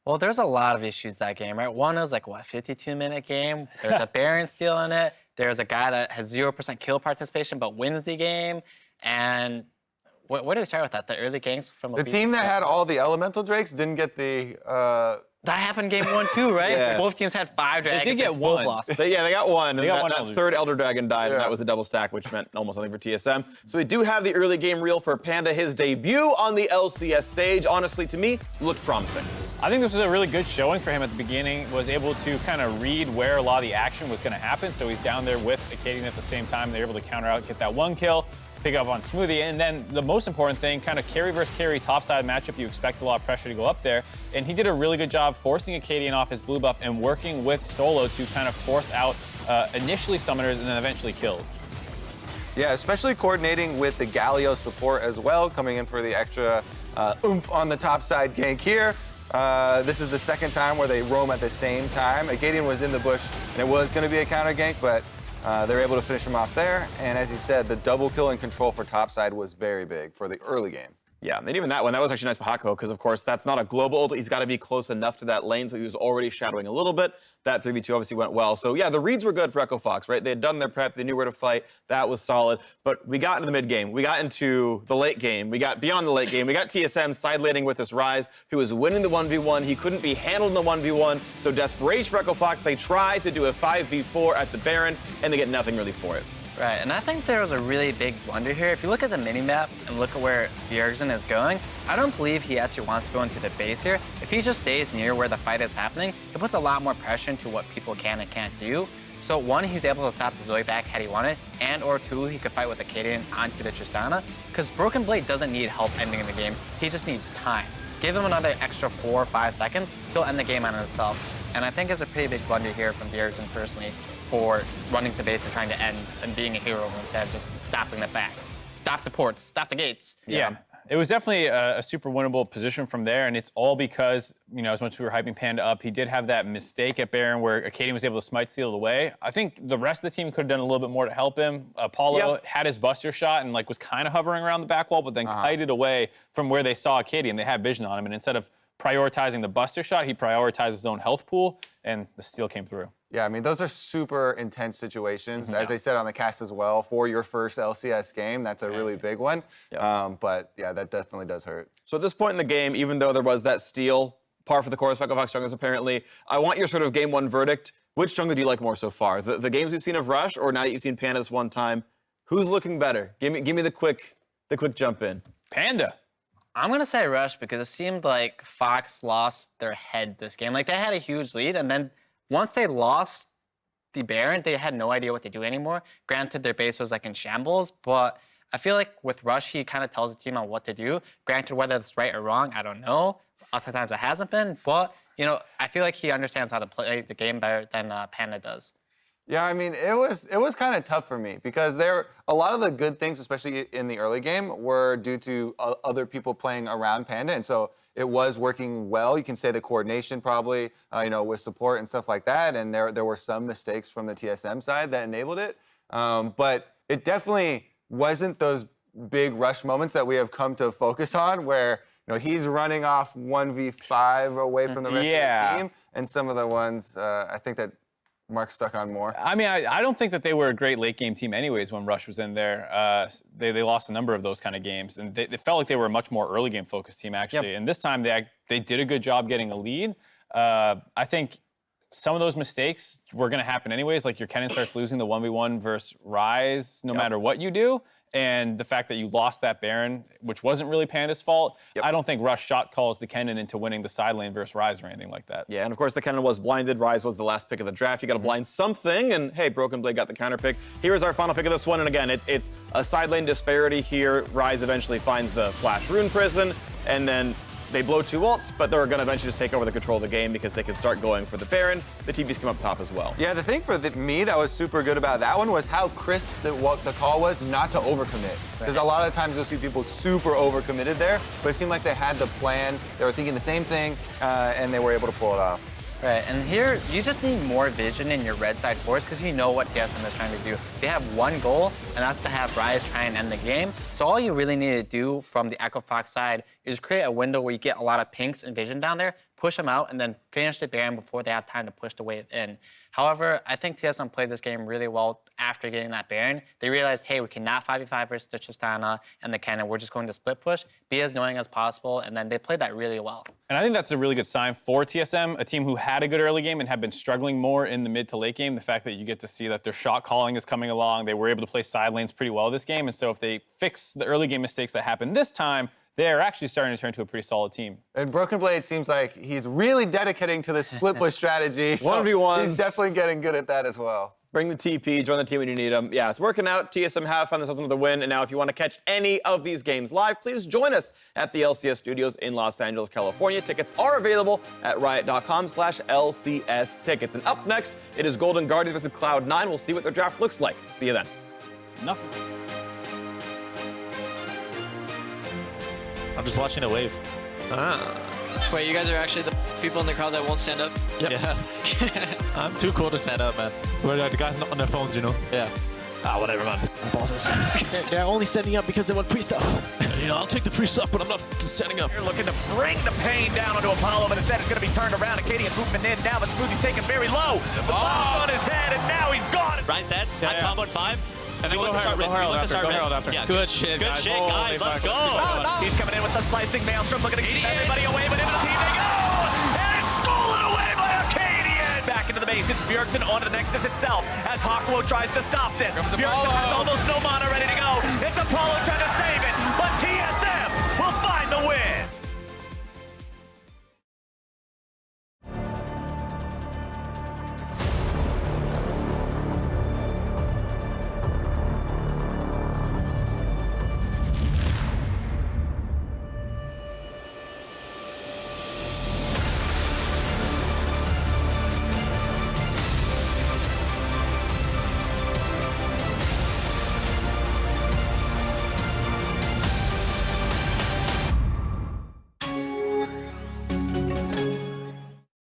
Well, there's a lot of issues that game, right? One is like, what, 52-minute game? There's a Baron steal in it. There's a guy that has 0% kill participation but wins the game. And where do we start with that? The early games from the team that had all the elemental drakes didn't get the that happened game 1 too, right? Yeah. Both teams had 5 dragons. They did get one. They got one. They got one that third Elder Dragon died, and that was a double stack, which meant almost nothing for TSM. So we do have the early game reel for Panda, his debut on the LCS stage. Honestly, to me, looked promising. I think this was a really good showing for him at the beginning, was able to kind of read where a lot of the action was going to happen. So he's down there with Akaadian at the same time. They're able to counter out, get that 1 kill, pick up on Smoothie. And then the most important thing, kind of carry versus carry topside matchup, you expect a lot of pressure to go up there. And he did a really good job forcing Akaadian off his blue buff and working with Solo to kind of force out initially summoners and then eventually kills. Yeah, especially coordinating with the Galio support as well, coming in for the extra oomph on the top side gank here. This is the second time where they roam at the same time. Akaadian was in the bush, and it was going to be a counter gank, but they were able to finish him off there. And as you said, the double kill and control for topside was very big for the early game. Yeah, and even that one, that was actually nice for Hakuho, because of course that's not a global ult. He's got to be close enough to that lane, so he was already shadowing a little bit. That 3v2 obviously went well. So yeah, the reads were good for Echo Fox, right? They had done their prep, they knew where to fight. That was solid. But we got into the mid game, we got into the late game, we got beyond the late game. We got TSM side laning with this Ryze, who was winning the 1v1. He couldn't be handled in the 1v1. So desperation for Echo Fox, they tried to do a 5v4 at the Baron, and they get nothing really for it. Right, and I think there was a really big blunder here. If you look at the minimap and look at where Bjergsen is going, I don't believe he actually wants to go into the base here. If he just stays near where the fight is happening, it puts a lot more pressure into what people can and can't do. So one, he's able to stop the Zoe back had he wanted, and or two, he could fight with Akaadian onto the Tristana, because Broken Blade doesn't need help ending the game, he just needs time. Give him another extra 4 or 5 seconds, he'll end the game on himself. And I think it's a pretty big blunder here from Bjergsen personally, for running to base and trying to end and being a hero instead of just stopping the backs. Stop the ports, stop the gates. Yeah. It was definitely a super winnable position from there, and it's all because, you know, as much as we were hyping Panda up, he did have that mistake at Baron where Akaadian was able to smite steal it away. I think the rest of the team could have done a little bit more to help him. Apollo had his buster shot and like was kind of hovering around the back wall, but then kited away from where they saw Akaadian. They had vision on him, and instead of prioritizing the buster shot, he prioritized his own health pool, and the steal came through. Yeah, I mean, those are super intense situations. As I said on the cast as well, for your first LCS game, that's a really big one. But yeah, that definitely does hurt. So at this point in the game, even though there was that steal, par for the course, Echo Fox junglers apparently, I want your sort of game one verdict. Which jungler do you like more so far? The games we've seen of Rush, or now that you've seen Panda this one time, who's looking better? Give me the quick jump in. Panda. I'm gonna say Rush because it seemed like Fox lost their head this game. Like they had a huge lead, and then once they lost the Baron, they had no idea what to do anymore. Granted, their base was like in shambles, but I feel like with Rush, he kind of tells the team on what to do. Granted, whether it's right or wrong, I don't know. Other times it hasn't been, but you know, I feel like he understands how to play the game better than Panda does. Yeah, I mean, it was kind of tough for me because a lot of the good things, especially in the early game, were due to other people playing around Panda, and so it was working well. You can say the coordination probably, you know, with support and stuff like that, and there were some mistakes from the TSM side that enabled it, but it definitely wasn't those big rush moments that we have come to focus on where, you know, he's running off 1v5 away from the rest of the team, and some of the ones I think that Mark stuck on more. I mean, I don't think that they were a great late game team anyways when Rush was in there. They lost a number of those kind of games, and they felt like they were a much more early game focused team actually. And this time they did a good job getting a lead. I think some of those mistakes were going to happen anyways. Like your Kennen starts losing the 1v1 versus Ryze no matter what you do. And the fact that you lost that Baron, which wasn't really Panda's fault, I don't think Rush shot calls the Kennen into winning the side lane versus Ryze or anything like that. Yeah, and of course the Kennen was blinded. Ryze was the last pick of the draft. You got to blind something, and hey, Broken Blade got the counter pick. Here's our final pick of this one, and again, it's a side lane disparity here. Ryze eventually finds the Flash Rune Prison, and then they blow 2 ults, but they're going to eventually just take over the control of the game because they can start going for the Baron. The TPs come up top as well. Yeah, the thing for me that was super good about that one was how crisp the call was not to overcommit. Because a lot of times you'll see people super overcommitted there, but it seemed like they had the plan, they were thinking the same thing, and they were able to pull it off. Right, and here, you just need more vision in your red side force because you know what TSM is trying to do. They have one goal, and that's to have Ryze try and end the game. So all you really need to do from the Echo Fox side is create a window where you get a lot of pinks and vision down there, push them out, and then finish the Baron before they have time to push the wave in. However, I think TSM played this game really well after getting that Baron. They realized, hey, we cannot 5v5 versus the Tristana and the Kennen. We're just going to split push, be as annoying as possible, and then they played that really well. And I think that's a really good sign for TSM, a team who had a good early game and have been struggling more in the mid to late game. The fact that you get to see that their shot calling is coming along. They were able to play side lanes pretty well this game. And so if they fix the early game mistakes that happened this time, they're actually starting to turn to a pretty solid team. And Broken Blade seems like he's really dedicating to the split push strategy. So 1v1s. He's definitely getting good at that as well. Bring the TP, join the team when you need them. Yeah, it's working out. TSM have found themselves another win. And now if you want to catch any of these games live, please join us at the LCS studios in Los Angeles, California. Tickets are available at riot.com/LCS tickets. And up next, it is Golden Guardians versus Cloud9. We'll see what their draft looks like. See you then. Nothing. I'm just watching the wave. Wait, you guys are actually the people in the crowd that won't stand up? Yep. Yeah. I'm too cool to stand up, man. We're the guys not on their phones, you know? Yeah. Whatever, man. Bosses. They're only standing up because they want free stuff. You know, I'll take the free stuff, but I'm not standing up. They're looking to bring the pain down onto Apollo, but instead it's going to be turned around. Akaadian moving in now, but Smoothie's taken very low. The bomb on his head, and now he's gone. Ryze dead. Yeah. Combo 5. And then go Herald after. Yeah, good shit, guys. Let's go. He's coming in with the slicing maelstrom, looking to keep everybody away, but into the team they go! And it's stolen away by Akaadian! Back into the base, it's Bjergsen onto the Nexus itself, as Hakuho tries to stop this. Bjergsen has almost no mana ready to go. It's Apollo trying to save it.